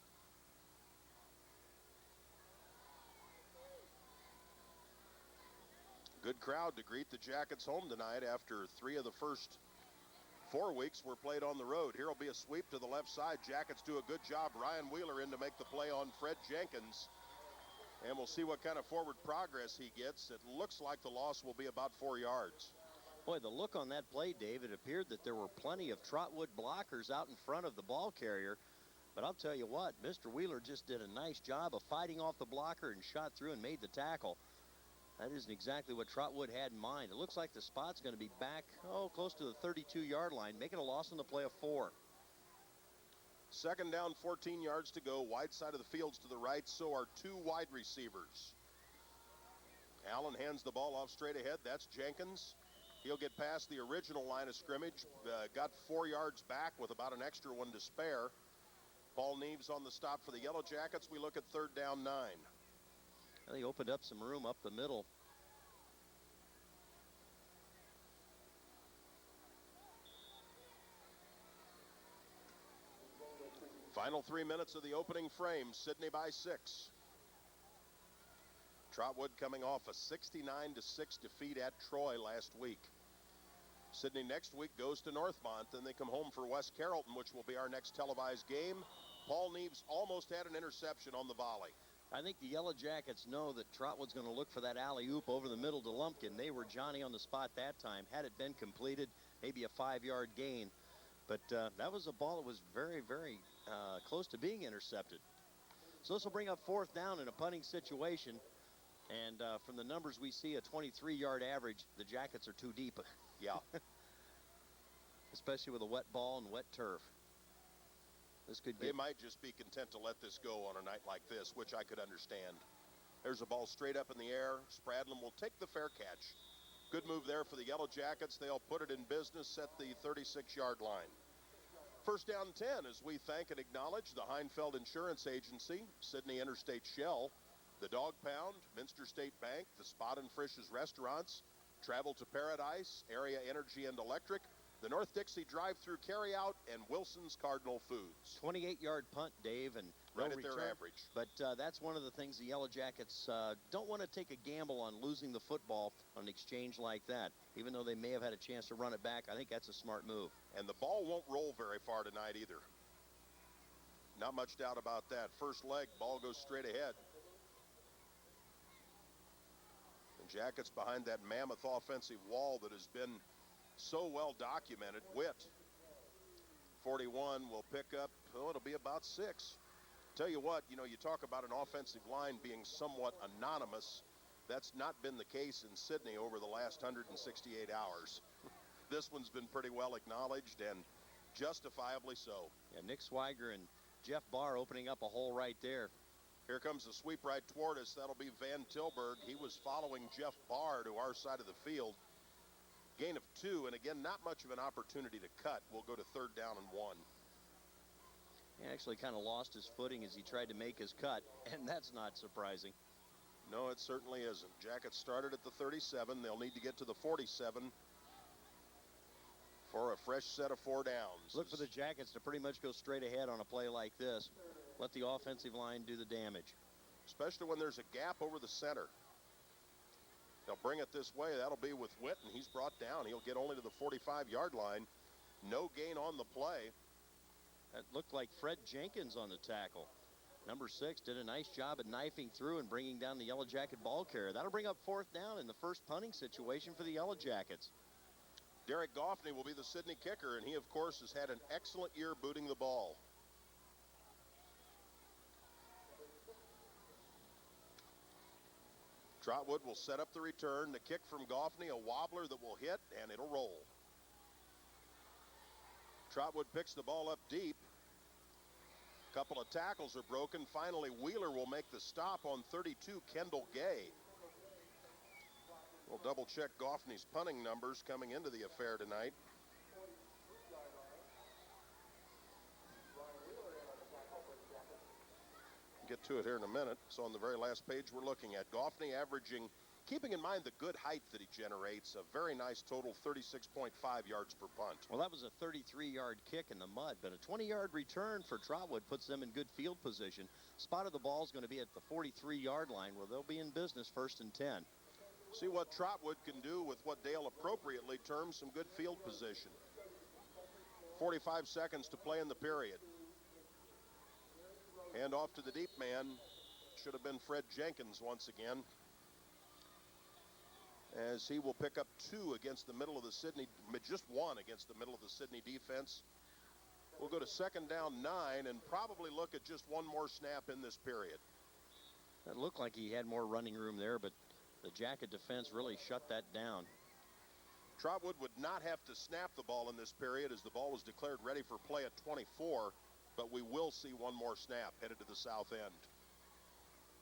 Good crowd to greet the Jackets home tonight after 3 of the first 4 weeks were played on the road. Here will be a sweep to the left side. Jackets do a good job. Ryan Wheeler in to make the play on Fred Jenkins. And we'll see what kind of forward progress he gets. It looks like the loss will be about 4 yards. Boy, the look on that play, Dave, it appeared that there were plenty of Trotwood blockers out in front of the ball carrier. But I'll tell you what, Mr. Wheeler just did a nice job of fighting off the blocker and shot through and made the tackle. That isn't exactly what Trotwood had in mind. It looks like the spot's going to be back, close to the 32-yard line, making a loss on the play of 4. Second down, 14 yards to go. Wide side of the fields to the right, so are 2 wide receivers. Allen hands the ball off straight ahead. That's Jenkins. He'll get past the original line of scrimmage. Got 4 yards back with about an extra one to spare. Paul Neves on the stop for the Yellow Jackets. We look at 3rd down 9. They opened up some room up the middle. Final 3 minutes of the opening frame. Sydney by 6. Trotwood coming off a 69-6 defeat at Troy last week. Sydney next week goes to Northmont. Then they come home for West Carrollton, which will be our next televised game. Paul Neves almost had an interception on the volley. I think the Yellow Jackets know that Trotwood's going to look for that alley-oop over the middle to Lumpkin. They were Johnny on the spot that time. Had it been completed, maybe a 5-yard gain. But that was a ball that was very, very close to being intercepted. So this will bring up 4th down in a punting situation. And from the numbers we see, a 23-yard average, the Jackets are too deep. Yeah. Especially with a wet ball and wet turf. This could They might just be content to let this go on a night like this, which I could understand. There's a ball straight up in the air. Spradlin will take the fair catch. Good move there for the Yellow Jackets. They'll put it in business at the 36-yard line. 1st down 10 as we thank and acknowledge the Heinfeld Insurance Agency, Sydney Interstate Shell, the Dog Pound, Minster State Bank, the Spot and Frisch's Restaurants, Travel to Paradise, Area Energy and Electric, the North Dixie Drive-Thru Carryout, and Wilson's Cardinal Foods. 28-yard punt, Dave, and right no at their return. average. But that's one of the things the Yellow Jackets don't want to take a gamble on losing the football on an exchange like that. Even though they may have had a chance to run it back, I think that's a smart move. And the ball won't roll very far tonight either. Not much doubt about that. First leg, ball goes straight ahead. The Jackets behind that mammoth offensive wall that has been so well documented. Witt, 41, will pick up, oh, it'll be about 6. Tell you what, you talk about an offensive line being somewhat anonymous. That's not been the case in Sydney over the last 168 hours. This one's been pretty well acknowledged, and justifiably so. Yeah, Nick Swiger and Jeff Barr opening up a hole right there. Here comes the sweep right toward us. That'll be Van Tilburg. He was following Jeff Barr to our side of the field. Gain of 2, and again, not much of an opportunity to cut. We'll go to 3rd down and 1. He actually kind of lost his footing as he tried to make his cut, and that's not surprising. No, it certainly isn't. Jackets started at the 37. They'll need to get to the 47 for a fresh set of 4 downs. Look for the Jackets to pretty much go straight ahead on a play like this. Let the offensive line do the damage. Especially when there's a gap over the center. They'll bring it this way. That'll be with Witt, and he's brought down. He'll get only to the 45-yard line. No gain on the play. That looked like Fred Jenkins on the tackle. Number 6 did a nice job at knifing through and bringing down the Yellow Jacket ball carrier. That'll bring up 4th down in the first punting situation for the Yellow Jackets. Derek Goffney will be the Sydney kicker, and he, of course, has had an excellent year booting the ball. Trotwood will set up the return. The kick from Goffney, a wobbler that will hit, and it'll roll. Trotwood picks the ball up deep. A couple of tackles are broken. Finally, Wheeler will make the stop on 32, Kendall Gay. We'll double check Goffney's punting numbers coming into the affair tonight. Get to it here in a minute. So on the very last page we're looking at Goffney averaging, keeping in mind the good height that he generates, a very nice total 36.5 yards per punt. Well, that was a 33-yard kick in the mud, but a 20-yard return for Trotwood puts them in good field position. Spot of the ball is going to be at the 43-yard line where they'll be in business 1st and 10. See what Trotwood can do with what Dale appropriately terms some good field position. 45 seconds to play in the period. Hand off to the deep man. Should have been Fred Jenkins once again, as he will pick up 2 against the middle of the Sydney, just 1 against the middle of the Sydney defense. We'll go to 2nd down 9 and probably look at just 1 more snap in this period. That looked like he had more running room there, but the Jacket defense really shut that down. Trotwood would not have to snap the ball in this period as the ball was declared ready for play at 24, but we will see 1 more snap headed to the south end.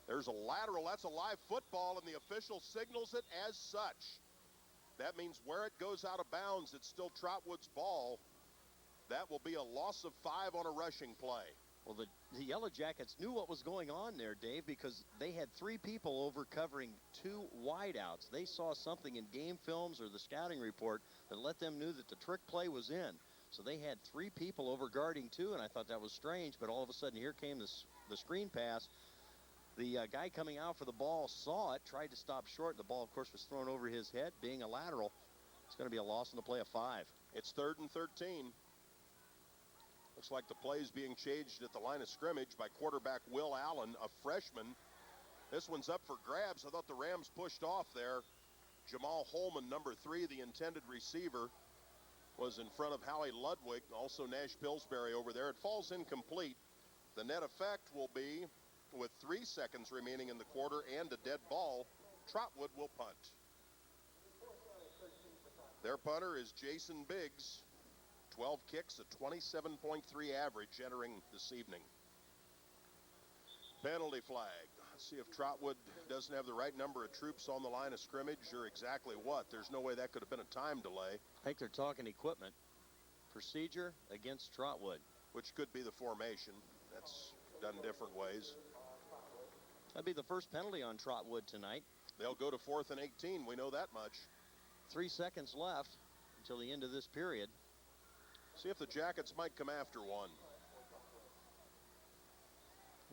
There's a lateral. That's a live football, and the official signals it as such. That means where it goes out of bounds, it's still Trotwood's ball. That will be a loss of 5 on a rushing play. Well, the Yellow Jackets knew what was going on there, Dave, because they had 3 people over covering 2 wideouts. They saw something in game films or the scouting report that let them know that the trick play was in. So they had 3 people over guarding 2, and I thought that was strange, but all of a sudden here came the screen pass. The guy coming out for the ball saw it, tried to stop short. The ball, of course, was thrown over his head, being a lateral. It's going to be a loss in the play of 5. It's 3rd and 13. Looks like the play is being changed at the line of scrimmage by quarterback Will Allen, a freshman. This one's up for grabs. I thought the Rams pushed off there. Jamal Holman, number 3, the intended receiver, was in front of Howie Ludwig, also Nash Pillsbury over there. It falls incomplete. The net effect will be, with 3 seconds remaining in the quarter and a dead ball, Trotwood will punt. Their punter is Jason Biggs. 12 kicks, a 27.3 average entering this evening. Penalty flag. Let's see if Trotwood doesn't have the right number of troops on the line of scrimmage or exactly what. There's no way that could have been a time delay. I think they're talking equipment. Procedure against Trotwood. Which could be the formation. That's done different ways. That'd be the first penalty on Trotwood tonight. They'll go to 4th and 18. We know that much. 3 seconds left until the end of this period. See if the Jackets might come after one.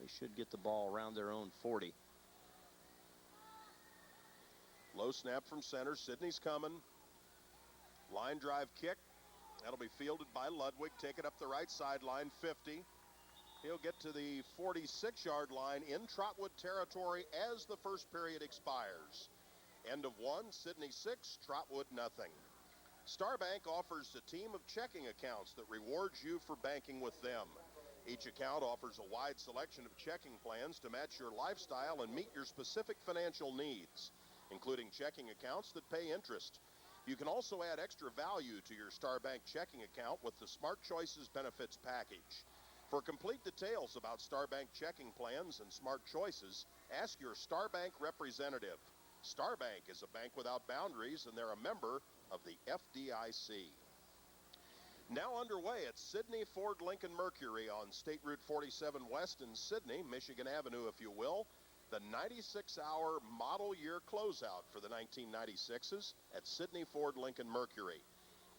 They should get the ball around their own 40. Low snap from center. Sidney's coming. Line drive kick. That'll be fielded by Ludwig. Take it up the right sideline, 50. He'll get to the 46-yard line in Trotwood territory as the first period expires. End of 1, Sidney 6, Trotwood nothing. Starbank offers a team of checking accounts that rewards you for banking with them. Each account offers a wide selection of checking plans to match your lifestyle and meet your specific financial needs, including checking accounts that pay interest. You can also add extra value to your Starbank checking account with the Smart Choices Benefits Package. For complete details about Starbank checking plans and Smart Choices, ask your Starbank representative. Starbank is a bank without boundaries, and they're a member of the FDIC. Now underway at Sidney Ford Lincoln Mercury on State Route 47 West in Sidney, Michigan Avenue, if you will. The 96-hour model year closeout for the 1996s at Sidney Ford Lincoln Mercury.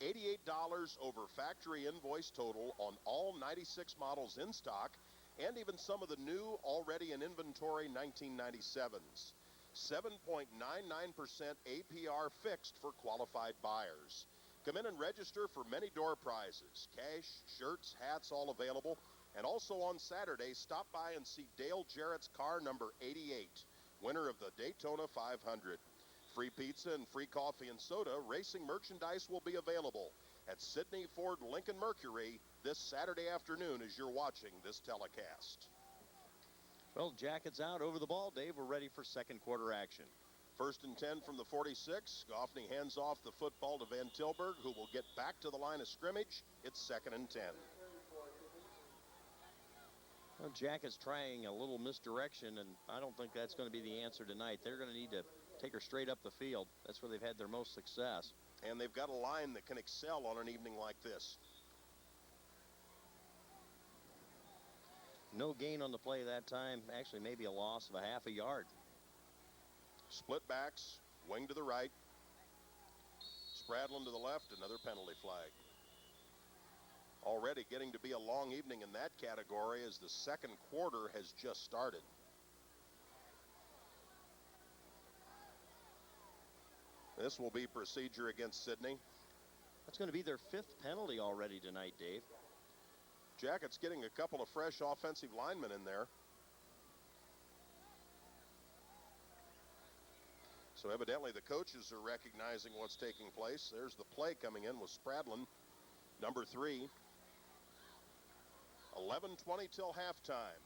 $88 over factory invoice total on all 96 models in stock, and even some of the new, already in inventory 1997s. 7.99% APR fixed for qualified buyers. Come in and register for many door prizes, cash, shirts, hats, all available. And also on Saturday, stop by and see Dale Jarrett's car number 88, winner of the Daytona 500. Free pizza and free coffee and soda. Racing merchandise will be available at Sidney Ford Lincoln Mercury this Saturday afternoon as you're watching this telecast. Well, Jackets out over the ball, Dave. We're ready for second quarter action. 1st and 10 from the 46. Goffney hands off the football to Van Tilburg, who will get back to the line of scrimmage. It's 2nd and 10. Well, Jackets trying a little misdirection, and I don't think that's going to be the answer tonight. They're going to need to take her straight up the field. That's where they've had their most success. And they've got a line that can excel on an evening like this. No gain on the play that time. Actually, maybe a loss of a half a yard. Split backs, wing to the right. Spradlin to the left, another penalty flag. Already getting to be a long evening in that category as the second quarter has just started. This will be procedure against Sidney. That's going to be their 5th penalty already tonight, Dave. Jackets getting a couple of fresh offensive linemen in there. So evidently the coaches are recognizing what's taking place. There's the play coming in with Spradlin, number 3. 11:20 till halftime.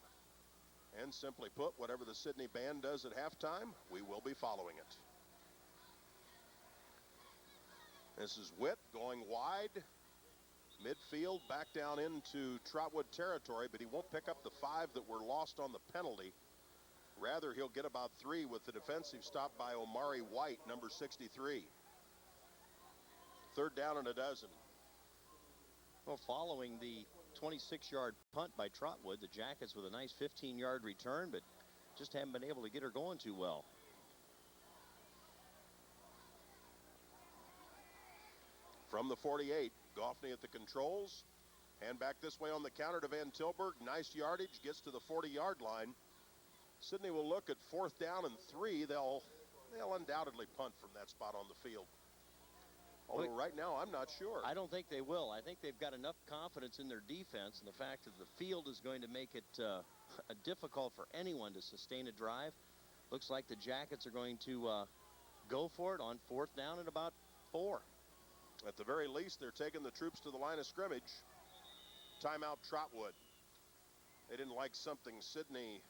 And simply put, whatever the Sidney band does at halftime, we will be following it. This is Witt going wide. Midfield back down into Trotwood territory, but he won't pick up the 5 that were lost on the penalty. Rather, he'll get about 3 with the defensive stop by Omari White, number 63. 3rd down and a dozen. Well, following the 26-yard punt by Trotwood, the Jackets with a nice 15-yard return, but just haven't been able to get her going too well. From the 48, Goffney at the controls. Hand back this way on the counter to Van Tilburg. Nice yardage, gets to the 40-yard line. Sidney will look at 4th down and 3. They'll undoubtedly punt from that spot on the field. Although right now, I'm not sure. I don't think they will. I think they've got enough confidence in their defense and the fact that the field is going to make it difficult for anyone to sustain a drive. Looks like the Jackets are going to go for it on 4th down and about 4. At the very least, they're taking the troops to the line of scrimmage. Timeout Trotwood. They didn't like something Sidney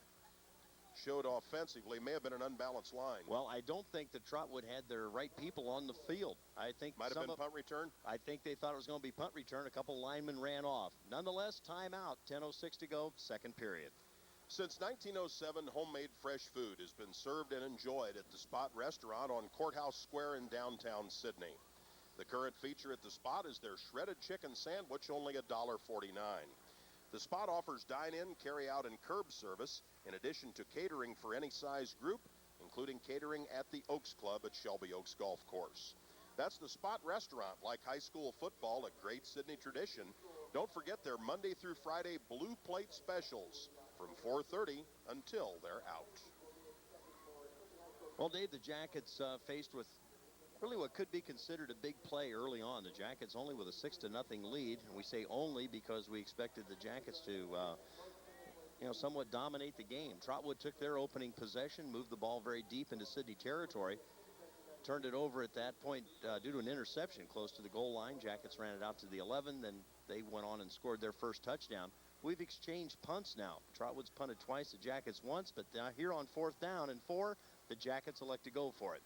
showed offensively. May have been an unbalanced line. Well, I don't think that Trotwood had their right people on the field. I think might have been punt return. I think they thought it was going to be punt return. A couple linemen ran off. Nonetheless, timeout. 10:06 to go, second period. Since 1907, homemade fresh food has been served and enjoyed at the Spot Restaurant on Courthouse Square in downtown Sidney. The current feature at the Spot is their shredded chicken sandwich, only $1.49. The Spot offers dine-in, carry-out, and curb service, in addition to catering for any size group, including catering at the Oaks Club at Shelby Oaks Golf Course. That's the Spot Restaurant, like high school football, a great Sidney tradition. Don't forget their Monday through Friday blue plate specials. from 4:30 until they're out. Well, Dave, the Jackets faced with really what could be considered a big play early on. The Jackets only with a 6-0 lead, and we say only because we expected the Jackets to, somewhat dominate the game. Trotwood took their opening possession, moved the ball very deep into Sydney territory, turned it over at that point due to an interception close to the goal line. Jackets ran it out to the 11, then they went on and scored their first touchdown. We've exchanged punts now. Trotwood's punted twice, the Jackets once, but here on 4th down and 4, the Jackets elect to go for it.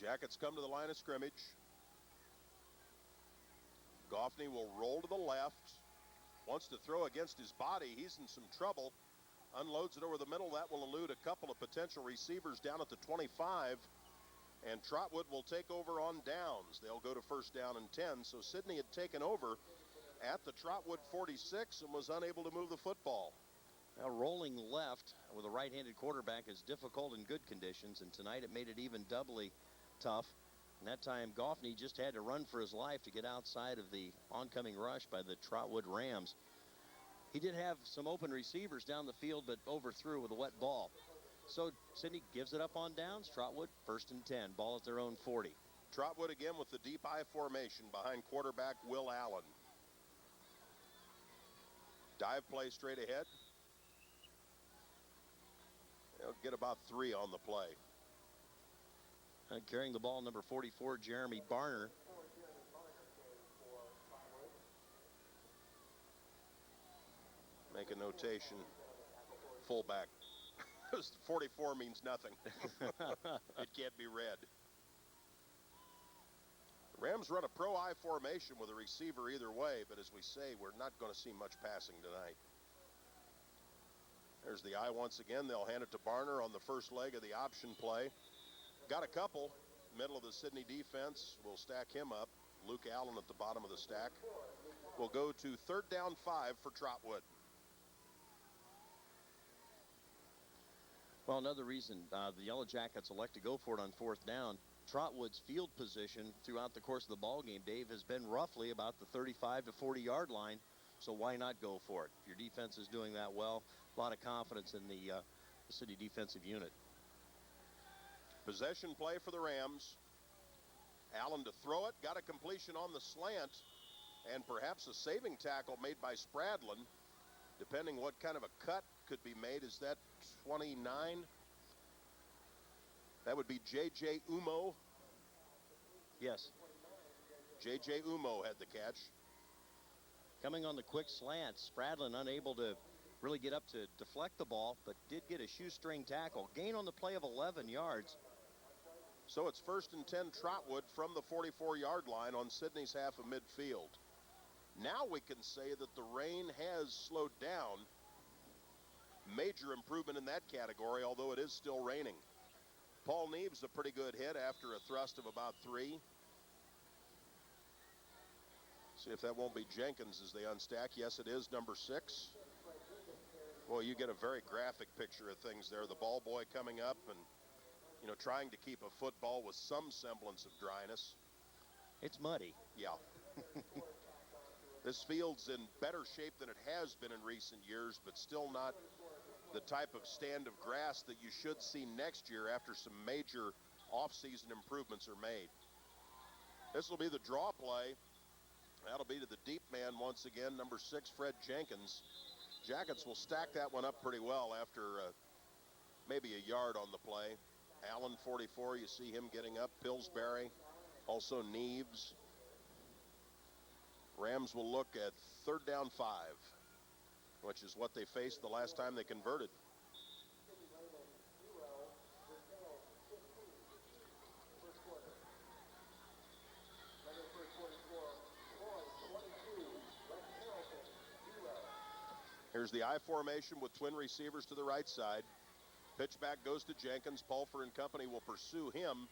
Jackets come to the line of scrimmage. Goffney will roll to the left. Wants to throw against his body. He's in some trouble. Unloads it over the middle. That will elude a couple of potential receivers down at the 25. And Trotwood will take over on downs. They'll go to 1st down and 10. So Sydney had taken over at the Trotwood 46 and was unable to move the football. Now, rolling left with a right-handed quarterback is difficult in good conditions, and tonight it made it even doubly tough. And that time, Goffney just had to run for his life to get outside of the oncoming rush by the Trotwood Rams. He did have some open receivers down the field, but overthrew with a wet ball. So Sydney gives it up on downs. Trotwood, 1st and 10. Ball at their own 40. Trotwood again with the deep I formation behind quarterback Will Allen. Dive play straight ahead. They'll get about 3 on the play. Carrying the ball, number 44, Jeremy Barner. Make a notation. Fullback. 44 means nothing. It can't be read. The Rams run a pro I formation with a receiver either way, but as we say, we're not going to see much passing tonight. There's the I once again. They'll hand it to Barner on the first leg of the option play. Got a couple. Middle of the Sydney defense. We'll stack him up. Luke Allen at the bottom of the stack. We'll go to 3rd down 5 for Trotwood. Well, another reason the Yellow Jackets elect to go for it on 4th down. Trotwood's field position throughout the course of the ball game, Dave, has been roughly about the 35 to 40-yard line. So why not go for it? If your defense is doing that well, a lot of confidence in the City defensive unit. Possession play for the Rams. Allen to throw it. Got a completion on the slant. And perhaps a saving tackle made by Spradlin. Depending what kind of a cut could be made. Is that 29? That would be J.J. Umo. Yes. J.J. Umo had the catch. Coming on the quick slant, Spradlin unable to really get up to deflect the ball, but did get a shoestring tackle. Gain on the play of 11 yards. So it's 1st and 10 Trotwood from the 44-yard line on Sydney's half of midfield. Now we can say that the rain has slowed down. Major improvement in that category, although it is still raining. Paul Neves a pretty good hit after a thrust of about 3. See if that won't be Jenkins as they unstack. Yes, it is number 6. Well, you get a very graphic picture of things there. The ball boy coming up and, trying to keep a football with some semblance of dryness. It's muddy. Yeah. This field's in better shape than it has been in recent years, but still not the type of stand of grass that you should see next year after some major off-season improvements are made. This will be the draw play. That'll be to the deep man once again, number 6, Fred Jenkins. Jackets will stack that one up pretty well after maybe a yard on the play. Allen, 44, you see him getting up. Pillsbury, also Neves. Rams will look at 3rd down 5, which is what they faced the last time they converted. Here's the I formation with twin receivers to the right side. Pitch back goes to Jenkins. Pulfer and company will pursue him.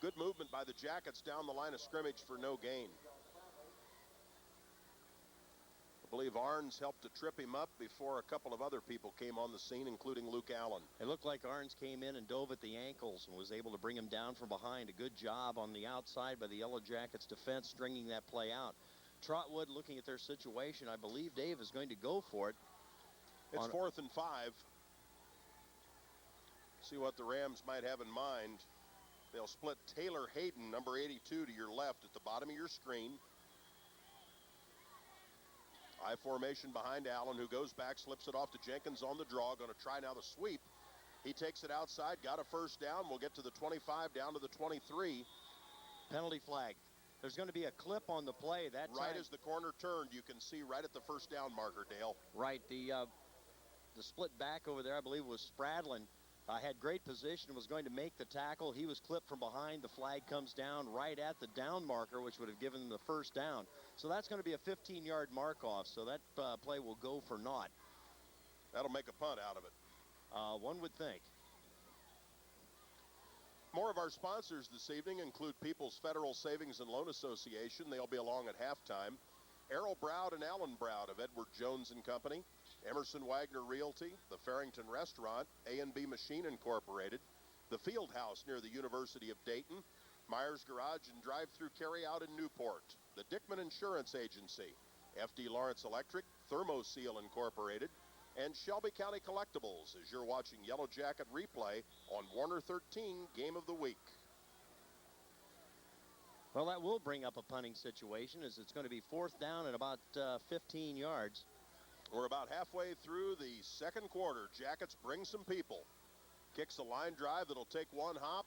Good movement by the Jackets down the line of scrimmage for no gain. I believe Arns helped to trip him up before a couple of other people came on the scene, including Luke Allen. It looked like Arns came in and dove at the ankles and was able to bring him down from behind. A good job on the outside by the Yellow Jackets defense, stringing that play out. Trotwood, looking at their situation, I believe Dave is going to go for it. It's 4th and 5. See what the Rams might have in mind. They'll split Taylor Hayden, number 82, to your left at the bottom of your screen. I formation behind Allen, who goes back, slips it off to Jenkins on the draw. Going to try now the sweep. He takes it outside, got a first down. We'll get to the 25, down to the 23. Penalty flag. There's going to be a clip on the play. That right time, as the corner turned, you can see right at the first down marker, Dale. Right, the split back over there, I believe, was Spradlin. Had great position, was going to make the tackle. He was clipped from behind. The flag comes down right at the down marker, which would have given him the first down. So that's going to be a 15-yard mark-off, so that play will go for naught. That'll make a punt out of it. One would think. More of our sponsors this evening include People's Federal Savings and Loan Association. They'll be along at halftime. Errol Browd and Alan Browd of Edward Jones and Company. Emerson Wagner Realty, the Farrington Restaurant, A&B Machine Incorporated, the Field House near the University of Dayton, Myers Garage and Drive-Through Carryout in Newport, the Dickman Insurance Agency, FD Lawrence Electric, Thermoseal Incorporated, and Shelby County Collectibles as you're watching Yellow Jacket Replay on Warner 13 Game of the Week. Well, that will bring up a punting situation as it's going to be 4th down and about 15 yards. We're about halfway through the second quarter. Jackets bring some people. Kicks a line drive that'll take one hop.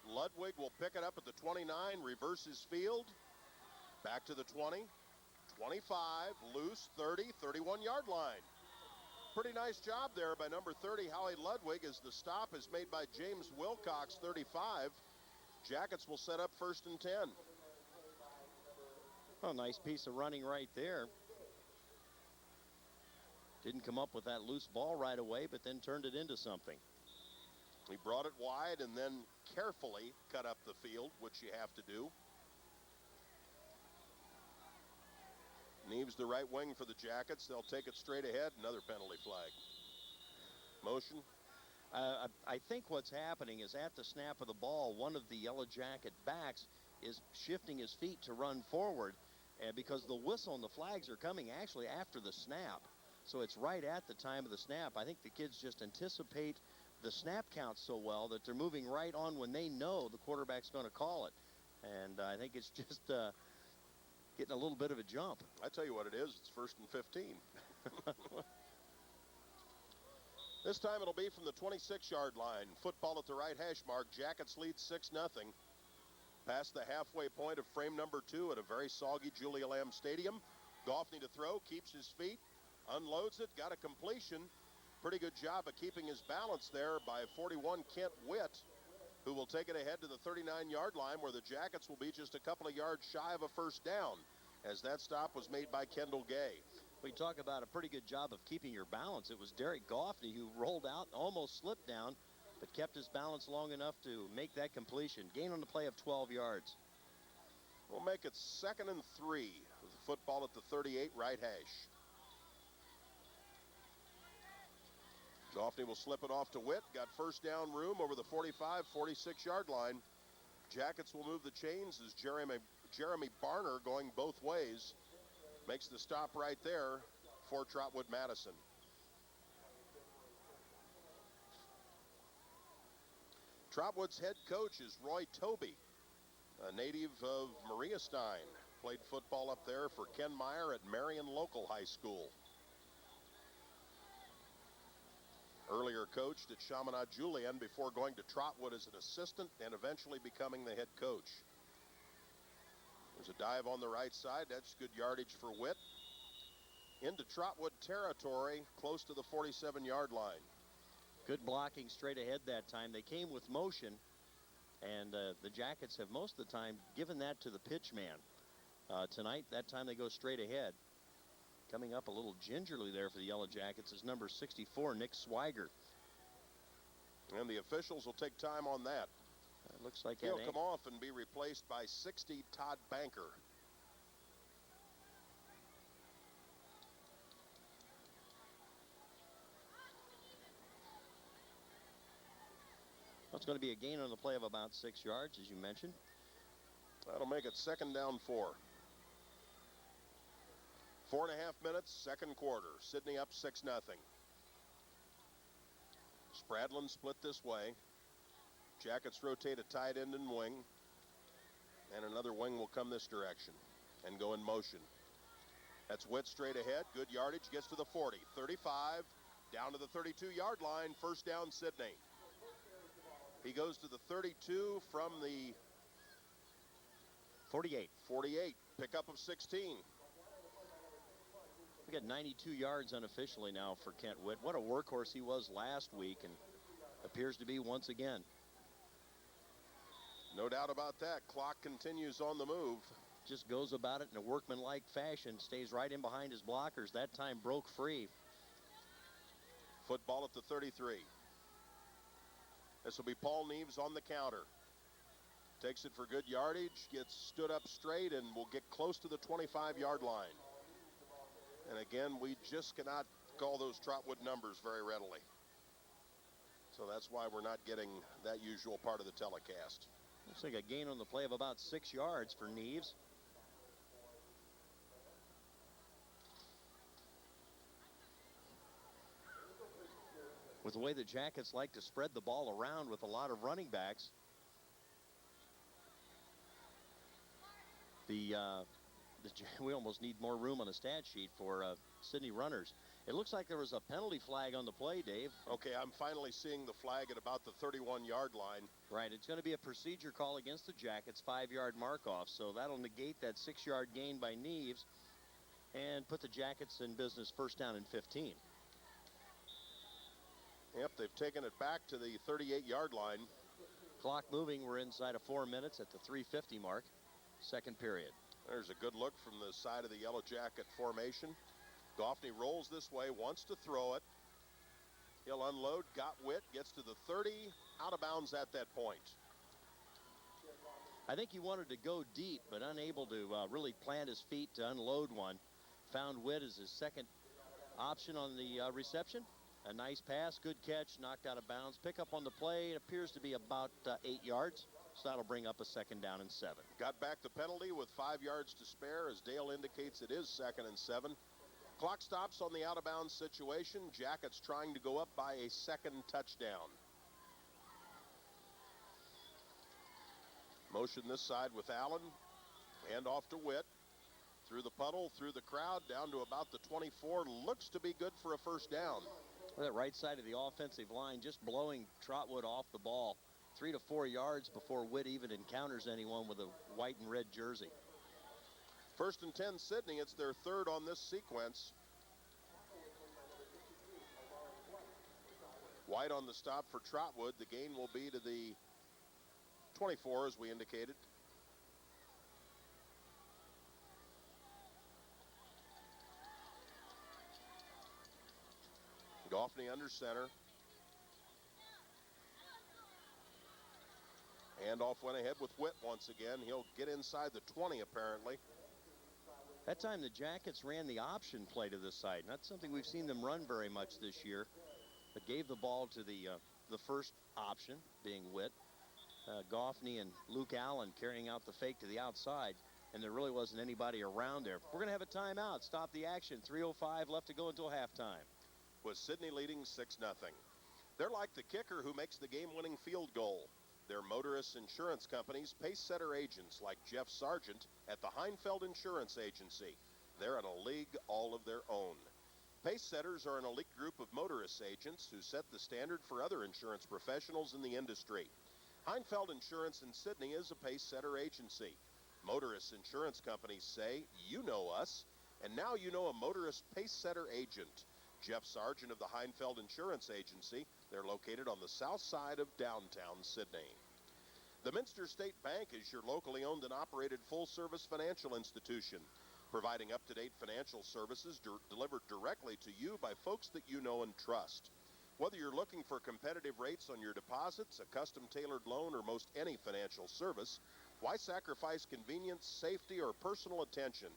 Ludwig will pick it up at the 29, reverses field. Back to the 20, 25, loose, 30, 31-yard line. Pretty nice job there by number 30, Howie Ludwig, as the stop is made by James Wilcox, 35. Jackets will set up 1st and 10. Oh, nice piece of running right there. Didn't come up with that loose ball right away, but then turned it into something. He brought it wide and then carefully cut up the field, which you have to do. Neves the right wing for the Jackets. They'll take it straight ahead. Another penalty flag. Motion. I think what's happening is at the snap of the ball, one of the Yellow Jacket backs is shifting his feet to run forward because the whistle and the flags are coming actually after the snap. So it's right at the time of the snap. I think the kids just anticipate the snap count so well that they're moving right on when they know the quarterback's going to call it. And I think it's just getting a little bit of a jump. I tell you what it is, it's 1st and 15. This time it'll be from the 26-yard line. Football at the right hash mark. Jackets lead 6-0. Past the halfway point of frame number 2 at a very soggy Julia Lamb Stadium. Goffney to throw, keeps his feet, unloads it, got a completion. Pretty good job of keeping his balance there by 41 Kent Witt, who will take it ahead to the 39-yard line where the Jackets will be just a couple of yards shy of a first down, as that stop was made by Kendall Gay. We talk about a pretty good job of keeping your balance. It was Derek Goffney who rolled out, almost slipped down, but kept his balance long enough to make that completion. Gain on the play of 12 yards. We'll make it 2nd and 3 with the football at the 38 right hash. Goffney will slip it off to Witt. Got first down room over the 45, 46-yard line. Jackets will move the chains as Jeremy Barner, going both ways, makes the stop right there for Trotwood Madison. Trotwood's head coach is Roy Toby, a native of Maria Stein. Played football up there for Ken Meyer at Marion Local High School. Earlier coached at Chaminade Julienne before going to Trotwood as an assistant and eventually becoming the head coach. There's a dive on the right side. That's good yardage for Witt. Into Trotwood territory, close to the 47-yard line. Good blocking straight ahead that time. They came with motion, and the Jackets have most of the time given that to the pitch man. Tonight, that time they go straight ahead. Coming up a little gingerly there for the Yellow Jackets is number 64, Nick Swiger. And the officials will take time on that. It looks like he'll come off and be replaced by 60, Todd Banker. It's going to be a gain on the play of about 6 yards, as you mentioned. That'll make it 2nd down 4. 4.5 minutes, second quarter. Sydney up 6-0. Spradlin split this way. Jackets rotate a tight end and wing. And another wing will come this direction and go in motion. That's Witt straight ahead. Good yardage. Gets to the 40. 35. Down to the 32-yard line. First down, Sydney. He goes to the 32 from the 48. 48. Pickup of 16. We got 92 yards unofficially now for Kent Witt. What a workhorse he was last week and appears to be once again. No doubt about that. Clock continues on the move. Just goes about it in a workmanlike fashion. Stays right in behind his blockers. That time broke free. Football at the 33. This will be Paul Neves on the counter. Takes it for good yardage. Gets stood up straight and will get close to the 25-yard line. And again, we just cannot call those Trotwood numbers very readily. So that's why we're not getting that usual part of the telecast. Looks like a gain on the play of about 6 yards for Neves. With the way the Jackets like to spread the ball around with a lot of running backs, we almost need more room on the stat sheet for Sydney runners. It looks like there was a penalty flag on the play, Dave. Okay, I'm finally seeing the flag at about the 31-yard line. Right, it's going to be a procedure call against the Jackets, 5-yard mark-off. So that'll negate that 6-yard gain by Neves and put the Jackets in business first down and 15. Yep, they've taken it back to the 38-yard line. Clock moving, we're inside of 4 minutes at the 3:50 mark, second period. There's a good look from the side of the Yellow Jacket formation. Goffney rolls this way, wants to throw it. He'll unload, got Witt, gets to the 30, out of bounds at that point. I think he wanted to go deep, but unable to really plant his feet to unload one. Found Witt as his second option on the reception. A nice pass, good catch, knocked out of bounds. Pick up on the play, it appears to be about 8 yards. So that'll bring up a second down and 7. Got back the penalty with 5 yards to spare. As Dale indicates, it is second and 7. Clock stops on the out-of-bounds situation. Jackets trying to go up by a second touchdown. Motion this side with Allen. Hand off to Witt. Through the puddle, through the crowd, down to about the 24. Looks to be good for a first down. That right side of the offensive line just blowing Trotwood off the ball. 3 to 4 yards before Witt even encounters anyone with a white and red jersey. First and 10, Sydney. It's their third on this sequence. White on the stop for Trotwood. The gain will be to the 24, as we indicated. Goffney under center. Handoff went ahead with Witt once again. He'll get inside the 20 apparently. That time the Jackets ran the option play to this side. Not something we've seen them run very much this year, but gave the ball to the first option, being Witt. Goffney and Luke Allen carrying out the fake to the outside, and there really wasn't anybody around there. We're going to have a timeout. Stop the action. 3:05 left to go until halftime. With Sydney leading 6-0. They're like the kicker who makes the game-winning field goal. They're Motorists Insurance Company's pace-setter agents like Jeff Sargent at the Heinfeld Insurance Agency. They're in a league all of their own. Pace-setters are an elite group of motorist agents who set the standard for other insurance professionals in the industry. Heinfeld Insurance in Sydney is a pace-setter agency. Motorists Insurance Companies say, you know us, and now you know a motorist pace-setter agent. Jeff Sargent of the Heinfeld Insurance Agency. They're located on the south side of downtown Sydney. The Minster State Bank is your locally owned and operated full-service financial institution, providing up-to-date financial services delivered directly to you by folks that you know and trust. Whether you're looking for competitive rates on your deposits, a custom-tailored loan, or most any financial service, why sacrifice convenience, safety, or personal attention?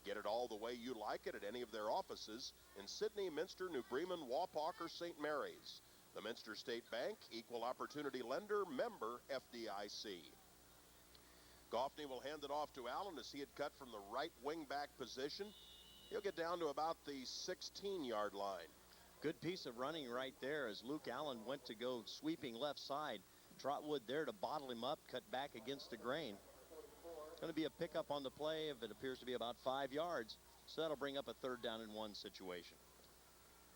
Get it all the way you like it at any of their offices in Sydney, Minster, New Bremen, Wapak, or St. Mary's. The Minster State Bank, equal opportunity lender, member FDIC. Goffney will hand it off to Allen as he had cut from the right wing back position. He'll get down to about the 16-yard line. Good piece of running right there as Luke Allen went to go sweeping left side. Trotwood there to bottle him up, cut back against the grain. Going to be a pickup on the play if it appears to be about 5 yards. So that'll bring up a 3rd down and 1 situation.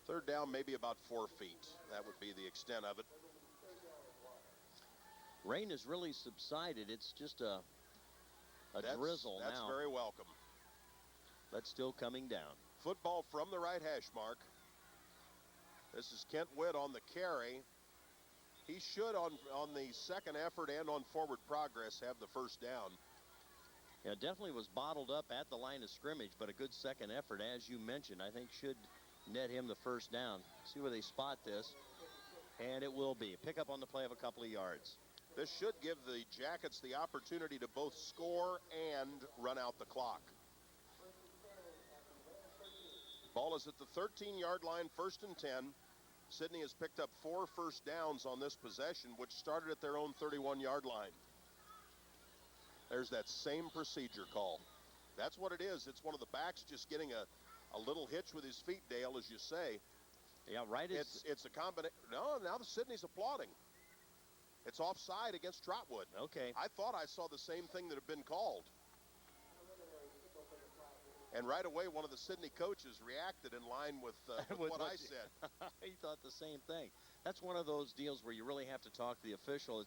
3rd down, maybe about 4 feet. That would be the extent of it. Rain has really subsided. It's just a drizzle now. That's very welcome. But still coming down. Football from the right hash mark. This is Kent Witt on the carry. He should, on the second effort and on forward progress, have the 1st down. Yeah, definitely was bottled up at the line of scrimmage, but a good second effort, as you mentioned, I think should net him the 1st down. See where they spot this, and it will be. Pick up on the play of a couple of yards. This should give the Jackets the opportunity to both score and run out the clock. Ball is at the 13-yard line, 1st and 10. Sidney has picked up 4 first downs on this possession, which started at their own 31-yard line. There's that same procedure call. That's what it is. It's one of the backs just getting a little hitch with his feet, Dale, as you say. Yeah, right. It's a combination. No, now the Sidney's applauding. It's offside against Trotwood. Okay. I thought I saw the same thing that had been called. And right away, one of the Sidney coaches reacted in line with what I said. He thought the same thing. That's one of those deals where you really have to talk to the official.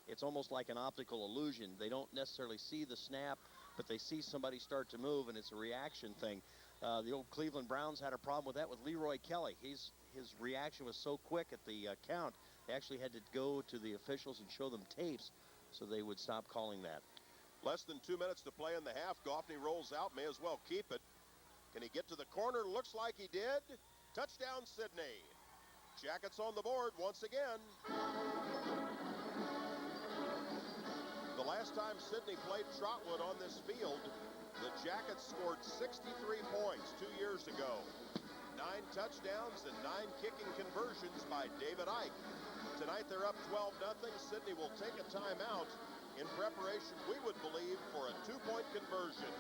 It's almost like an optical illusion. They don't necessarily see the snap, but they see somebody start to move, and it's a reaction thing. The old Cleveland Browns had a problem with that with Leroy Kelly. His reaction was so quick at the count, they actually had to go to the officials and show them tapes so they would stop calling that. Less than 2 minutes to play in the half. Goffney rolls out, may as well keep it. Can he get to the corner? Looks like he did. Touchdown, Sidney. Jackets on the board once again. The last time Sidney played Trotwood on this field, the Jackets scored 63 points 2 years ago. 9 touchdowns and 9 kicking conversions by David Ike. Tonight they're up 12-0. Sidney will take a timeout in preparation, we would believe, for a 2-point conversion.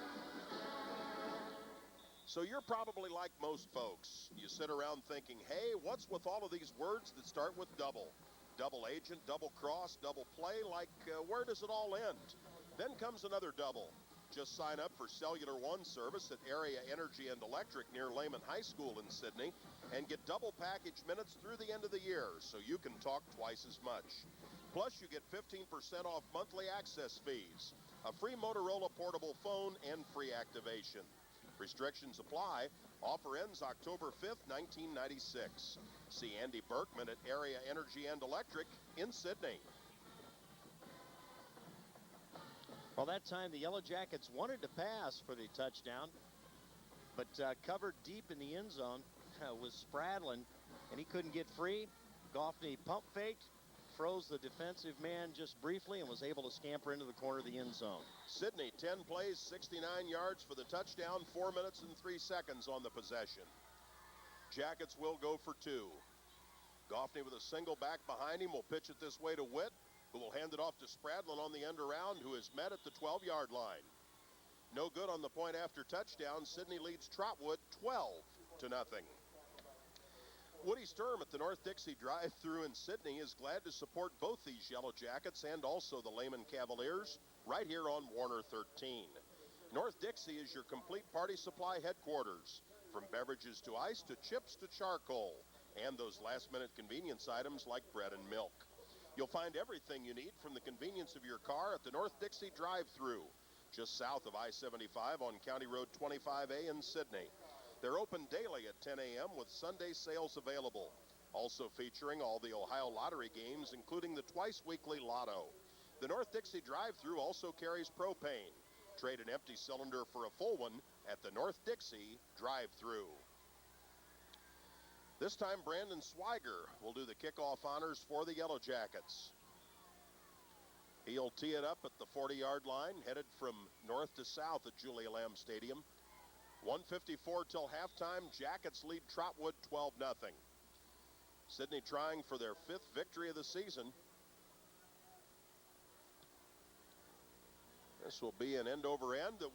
So you're probably like most folks. You sit around thinking, hey, what's with all of these words that start with double? Double agent, double cross, double play, where does it all end? Then comes another double. Just sign up for Cellular One service at Area Energy and Electric near Lehman High School in Sidney and get double package minutes through the end of the year so you can talk twice as much. Plus, you get 15% off monthly access fees, a free Motorola portable phone, and free activation. Restrictions apply. Offer ends October 5th, 1996. See Andy Berkman at Area Energy and Electric in Sidney. Well, that time the Yellow Jackets wanted to pass for the touchdown, but covered deep in the end zone was Spradlin, and he couldn't get free. Goffney pump faked, froze the defensive man just briefly, and was able to scamper into the corner of the end zone. Sidney, 10 plays, 69 yards for the touchdown, 4 minutes and 3 seconds on the possession. Jackets will go for 2. Goffney with a single back behind him will pitch it this way to Witt, who will hand it off to Spradlin on the end around, who is met at the 12-yard line. No good on the point after touchdown. Sidney leads Trotwood 12-0. Woody Sturm at the North Dixie drive-thru in Sidney is glad to support both these Yellow Jackets and also the Lehman Cavaliers right here on Warner 13. North Dixie is your complete party supply headquarters, from beverages to ice to chips to charcoal, and those last-minute convenience items like bread and milk. You'll find everything you need from the convenience of your car at the North Dixie drive-thru, just south of I-75 on County Road 25A in Sidney. They're open daily at 10 a.m. with Sunday sales available. Also featuring all the Ohio Lottery games, including the twice-weekly Lotto. The North Dixie drive-thru also carries propane. Trade an empty cylinder for a full one at the North Dixie drive-thru. This time, Brandon Swiger will do the kickoff honors for the Yellow Jackets. He'll tee it up at the 40-yard line, headed from north to south at Julia Lamb Stadium. 1:54 till halftime. Jackets lead Trotwood 12-0. Sidney trying for their 5th victory of the season. This will be an end over end that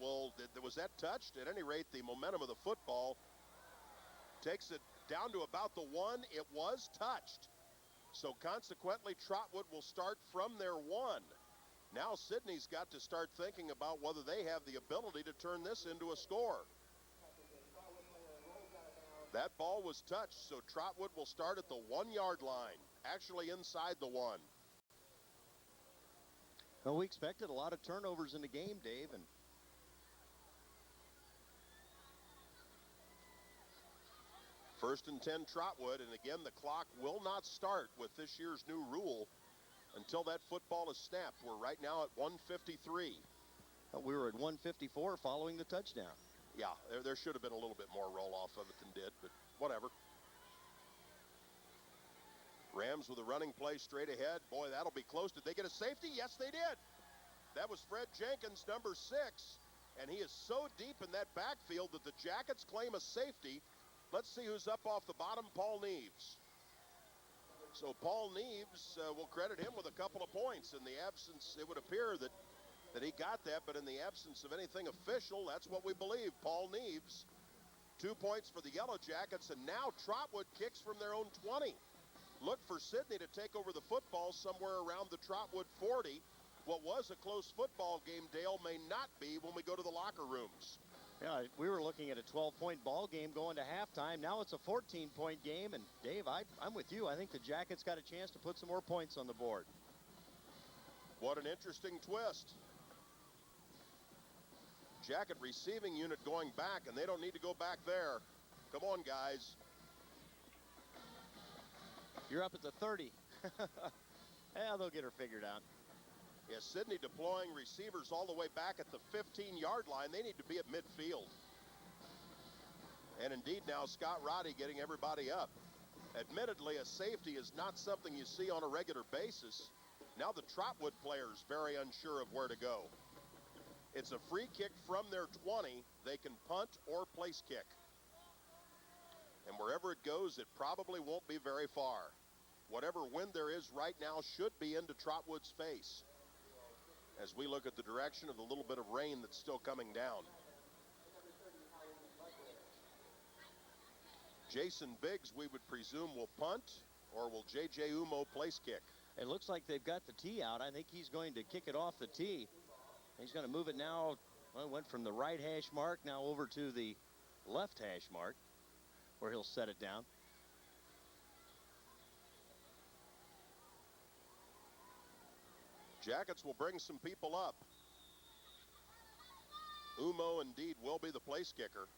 was that touched. At any rate, the momentum of the football takes it down to about the 1. It was touched. So consequently, Trotwood will start from their 1. Now Sidney's got to start thinking about whether they have the ability to turn this into a score. That ball was touched, so Trotwood will start at the 1-yard line, actually inside the 1. Well, we expected a lot of turnovers in the game, Dave, and first and 10 Trotwood, and again the clock will not start with this year's new rule until that football is snapped. We're right now at 1:53. We were at 1:54 following the touchdown. Yeah, there should have been a little bit more roll-off of it than did, but whatever. Rams with a running play straight ahead. Boy, that'll be close. Did they get a safety? Yes, they did. That was Fred Jenkins, number 6, and he is so deep in that backfield that the Jackets claim a safety. Let's see who's up off the bottom. Paul Neves. So Paul Neves, will credit him with a couple of points. In the absence, it would appear that he got that, but in the absence of anything official, that's what we believe. Paul Neves, 2 points for the Yellow Jackets, and now Trotwood kicks from their own 20. Look for Sidney to take over the football somewhere around the Trotwood 40. What was a close football game, Dale, may not be when we go to the locker rooms. Yeah, we were looking at a 12-point ball game going to halftime. Now it's a 14-point game, and Dave, I'm with you. I think the Jackets got a chance to put some more points on the board. What an interesting twist. Jacket receiving unit going back, and they don't need to go back there. Come on, guys. You're up at the 30. Yeah, they'll get her figured out. Yes, Sidney deploying receivers all the way back at the 15-yard line. They need to be at midfield. And indeed now Scott Roddy getting everybody up. Admittedly, a safety is not something you see on a regular basis. Now the Trotwood players very unsure of where to go. It's a free kick from their 20. They can punt or place kick. And wherever it goes, it probably won't be very far. Whatever wind there is right now should be into Trotwood's face, as we look at the direction of the little bit of rain that's still coming down. Jason Biggs, we would presume, will punt, or will J.J. Umo place kick? It looks like they've got the tee out. I think he's going to kick it off the tee. He's going to move it now. Well, it went from the right hash mark now over to the left hash mark, where he'll set it down. Jackets will bring some people up. Umo indeed will be the place kicker.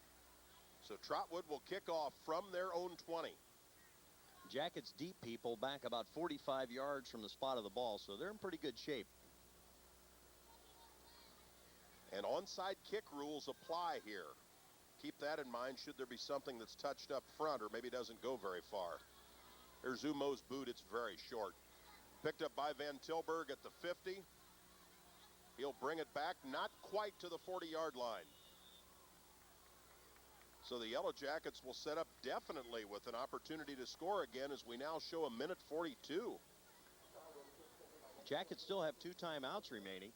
So Trotwood will kick off from their own 20. Jackets deep people back about 45 yards from the spot of the ball, so they're in pretty good shape. And onside kick rules apply here. Keep that in mind should there be something that's touched up front or maybe doesn't go very far. There's Umo's boot. It's very short. Picked up by Van Tilburg at the 50. He'll bring it back, not quite to the 40-yard line. So the Yellow Jackets will set up definitely with an opportunity to score again as we now show a minute 42. Jackets still have 2 timeouts remaining.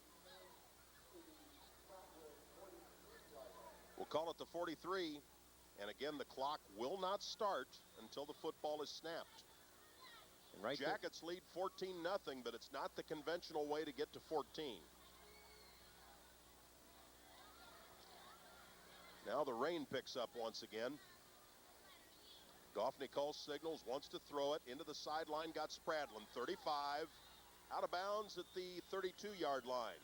We'll call it the 43, and again the clock will not start until the football is snapped. And right Jackets lead 14-0, but it's not the conventional way to get to 14. Now the rain picks up once again. Goffney calls signals, wants to throw it into the sideline, got Spradlin, 35, out of bounds at the 32-yard line.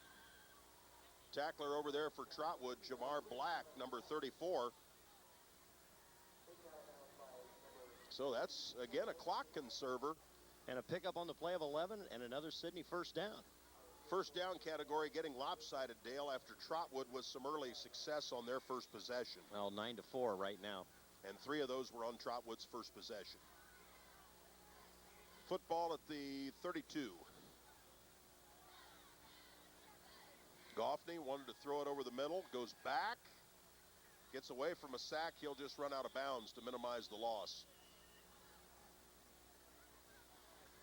Tackler over there for Trotwood, Jamar Black, number 34. So that's, again, a clock conserver. And a pickup on the play of 11 and another Sidney first down. First down category getting lopsided, Dale, after Trotwood with some early success on their first possession. Well, 9-4 right now. And 3 of those were on Trotwood's first possession. Football at the 32. Goffney wanted to throw it over the middle, goes back, gets away from a sack. He'll just run out of bounds to minimize the loss.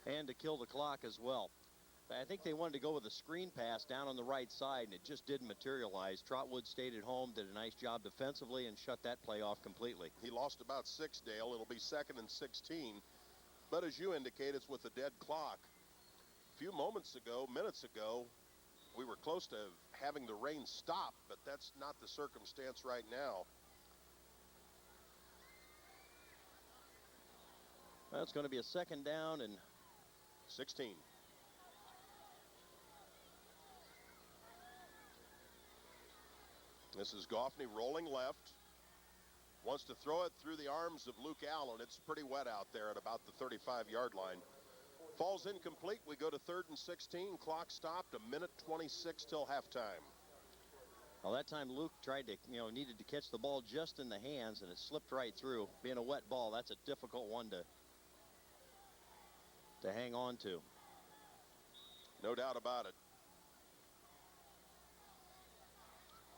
And to kill the clock as well. I think they wanted to go with a screen pass down on the right side, and it just didn't materialize. Trotwood stayed at home, did a nice job defensively, and shut that play off completely. He lost about 6, Dale. It'll be 2nd and 16. But as you indicate, it's with a dead clock. A few minutes ago, we were close to having the rain stop, but that's not the circumstance right now. That's going to be a 2nd down and 16. This is Goffney rolling left. Wants to throw it through the arms of Luke Allen. It's pretty wet out there at about the 35-yard line. Falls incomplete. We go to 3rd and 16. Clock stopped. 1:26 till halftime. Well, that time Luke tried to, needed to catch the ball just in the hands, and it slipped right through. Being a wet ball, that's a difficult one to hang on to. No doubt about it.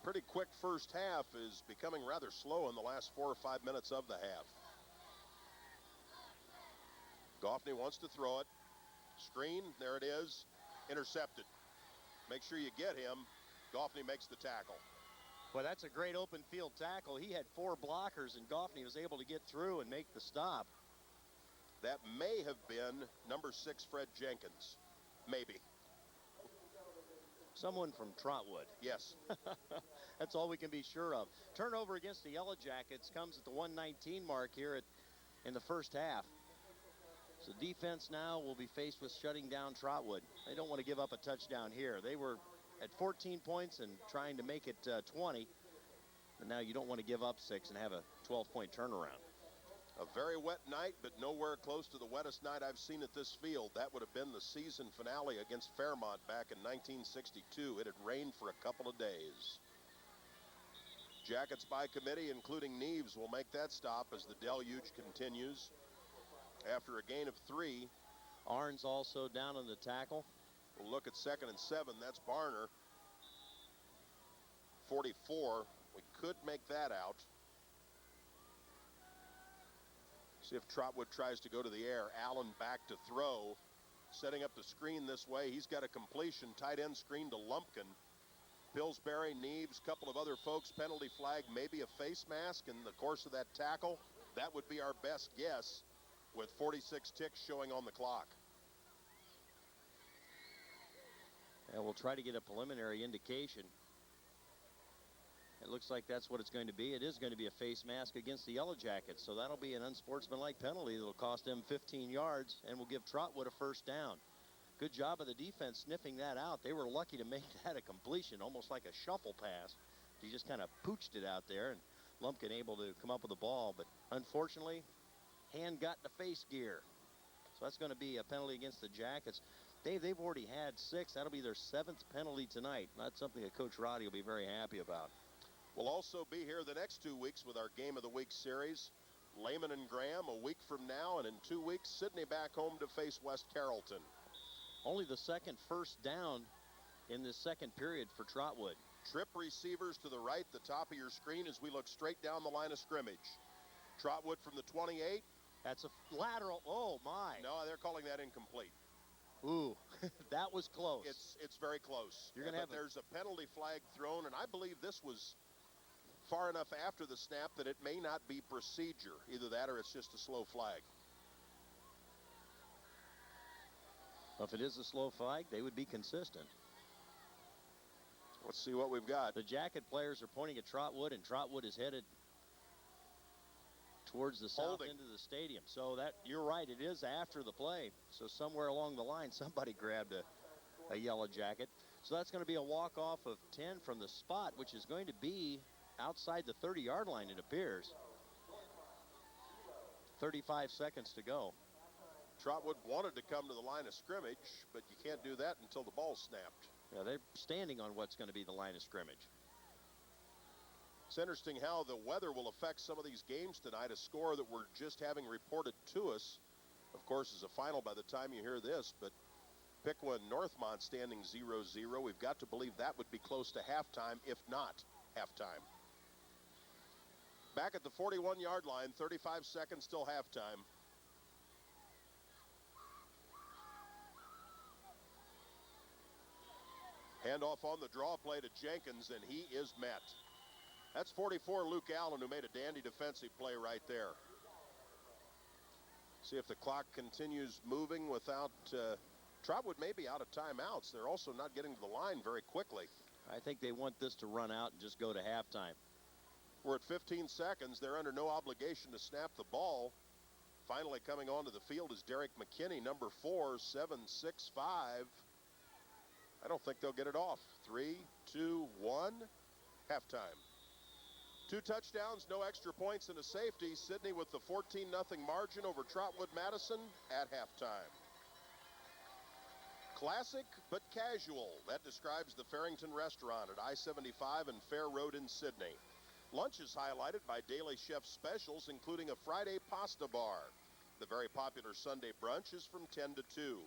Pretty quick first half is becoming rather slow in the last 4 or 5 minutes of the half. Goffney wants to throw it. Screen, there it is. Intercepted. Make sure you get him. Goffney makes the tackle. Well, that's a great open field tackle. He had 4 blockers, and Goffney was able to get through and make the stop. That may have been number 6, Fred Jenkins. Maybe. Someone from Trotwood. Yes. That's all we can be sure of. Turnover against the Yellow Jackets comes at the 1:19 mark here in the first half. So defense now will be faced with shutting down Trotwood. They don't want to give up a touchdown here. They were at 14 points and trying to make it 20. And now you don't want to give up 6 and have a 12-point turnaround. A very wet night, but nowhere close to the wettest night I've seen at this field. That would have been the season finale against Fairmont back in 1962. It had rained for a couple of days. Jackets by committee, including Neves, will make that stop as the deluge continues. After a gain of 3. Arns also down on the tackle. We'll look at 2nd and 7. That's Barner. 44. We could make that out. See if Trotwood tries to go to the air. Allen back to throw. Setting up the screen this way. He's got a completion. Tight end screen to Lumpkin. Pillsbury, Neves, couple of other folks. Penalty flag, maybe a face mask in the course of that tackle. That would be our best guess with 46 ticks showing on the clock. And we'll try to get a preliminary indication. It looks like that's what it's going to be. It is going to be a face mask against the Yellow Jackets, so that'll be an unsportsmanlike penalty that'll cost them 15 yards and will give Trotwood a first down. Good job of the defense sniffing that out. They were lucky to make that a completion, almost like a shuffle pass. He just kind of pooched it out there, and Lumpkin able to come up with the ball, but unfortunately, hand got in the face gear. So that's going to be a penalty against the Jackets. Dave, they've already had 6. That'll be their 7th penalty tonight. Not something that Coach Roddy will be very happy about. We'll also be here the next 2 weeks with our Game of the Week series. Lehman and Graham a week from now, and in 2 weeks, Sydney back home to face West Carrollton. Only the 2nd first down in this 2nd period for Trotwood. Trip receivers to the right, the top of your screen as we look straight down the line of scrimmage. Trotwood from the 28. That's a lateral. Oh, my. No, they're calling that incomplete. Ooh, that was close. It's very close. You're gonna have there's a penalty flag thrown, and I believe this was far enough after the snap that it may not be procedure. Either that or it's just a slow flag. Well, if it is a slow flag, they would be consistent. Let's see what we've got. The Jacket players are pointing at Trotwood, and Trotwood is headed towards the south end of the stadium. So that, you're right, it is after the play. So somewhere along the line, somebody grabbed a Yellow Jacket. So that's going to be a walk-off of 10 from the spot, which is going to be outside the 30-yard line, it appears. 35 seconds to go. Trotwood wanted to come to the line of scrimmage, but you can't do that until the ball's snapped. Yeah, they're standing on what's going to be the line of scrimmage. It's interesting how the weather will affect some of these games tonight. A score that we're just having reported to us, of course, is a final by the time you hear this, but Piqua and Northmont standing 0-0. We've got to believe that would be close to halftime, if not halftime. Back at the 41-yard line, 35 seconds till halftime. Handoff on the draw play to Jenkins, and he is met. That's 44 Luke Allen, who made a dandy defensive play right there. See if the clock continues moving without Trotwood may be out of timeouts. They're also not getting to the line very quickly. I think they want this to run out and just go to halftime. We're at 15 seconds. They're under no obligation to snap the ball. Finally coming onto the field is Derek McKinney, number 4, 7'6", 5". I don't think they'll get it off. 3, 2, 1, halftime. 2 touchdowns, no extra points, and a safety. Sidney with the 14-0 margin over Trotwood Madison at halftime. Classic but casual. That describes the Farrington Restaurant at I-75 and Fair Road in Sydney. Lunch is highlighted by Daily Chef specials, including a Friday pasta bar. The very popular Sunday brunch is from 10 to 2.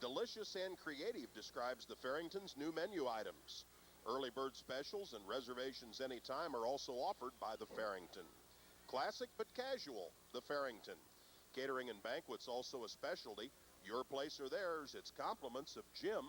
Delicious and creative describes the Farrington's new menu items. Early bird specials and reservations anytime are also offered by the Farrington. Classic but casual, the Farrington. Catering and banquets also a specialty. Your place or theirs, it's compliments of Jim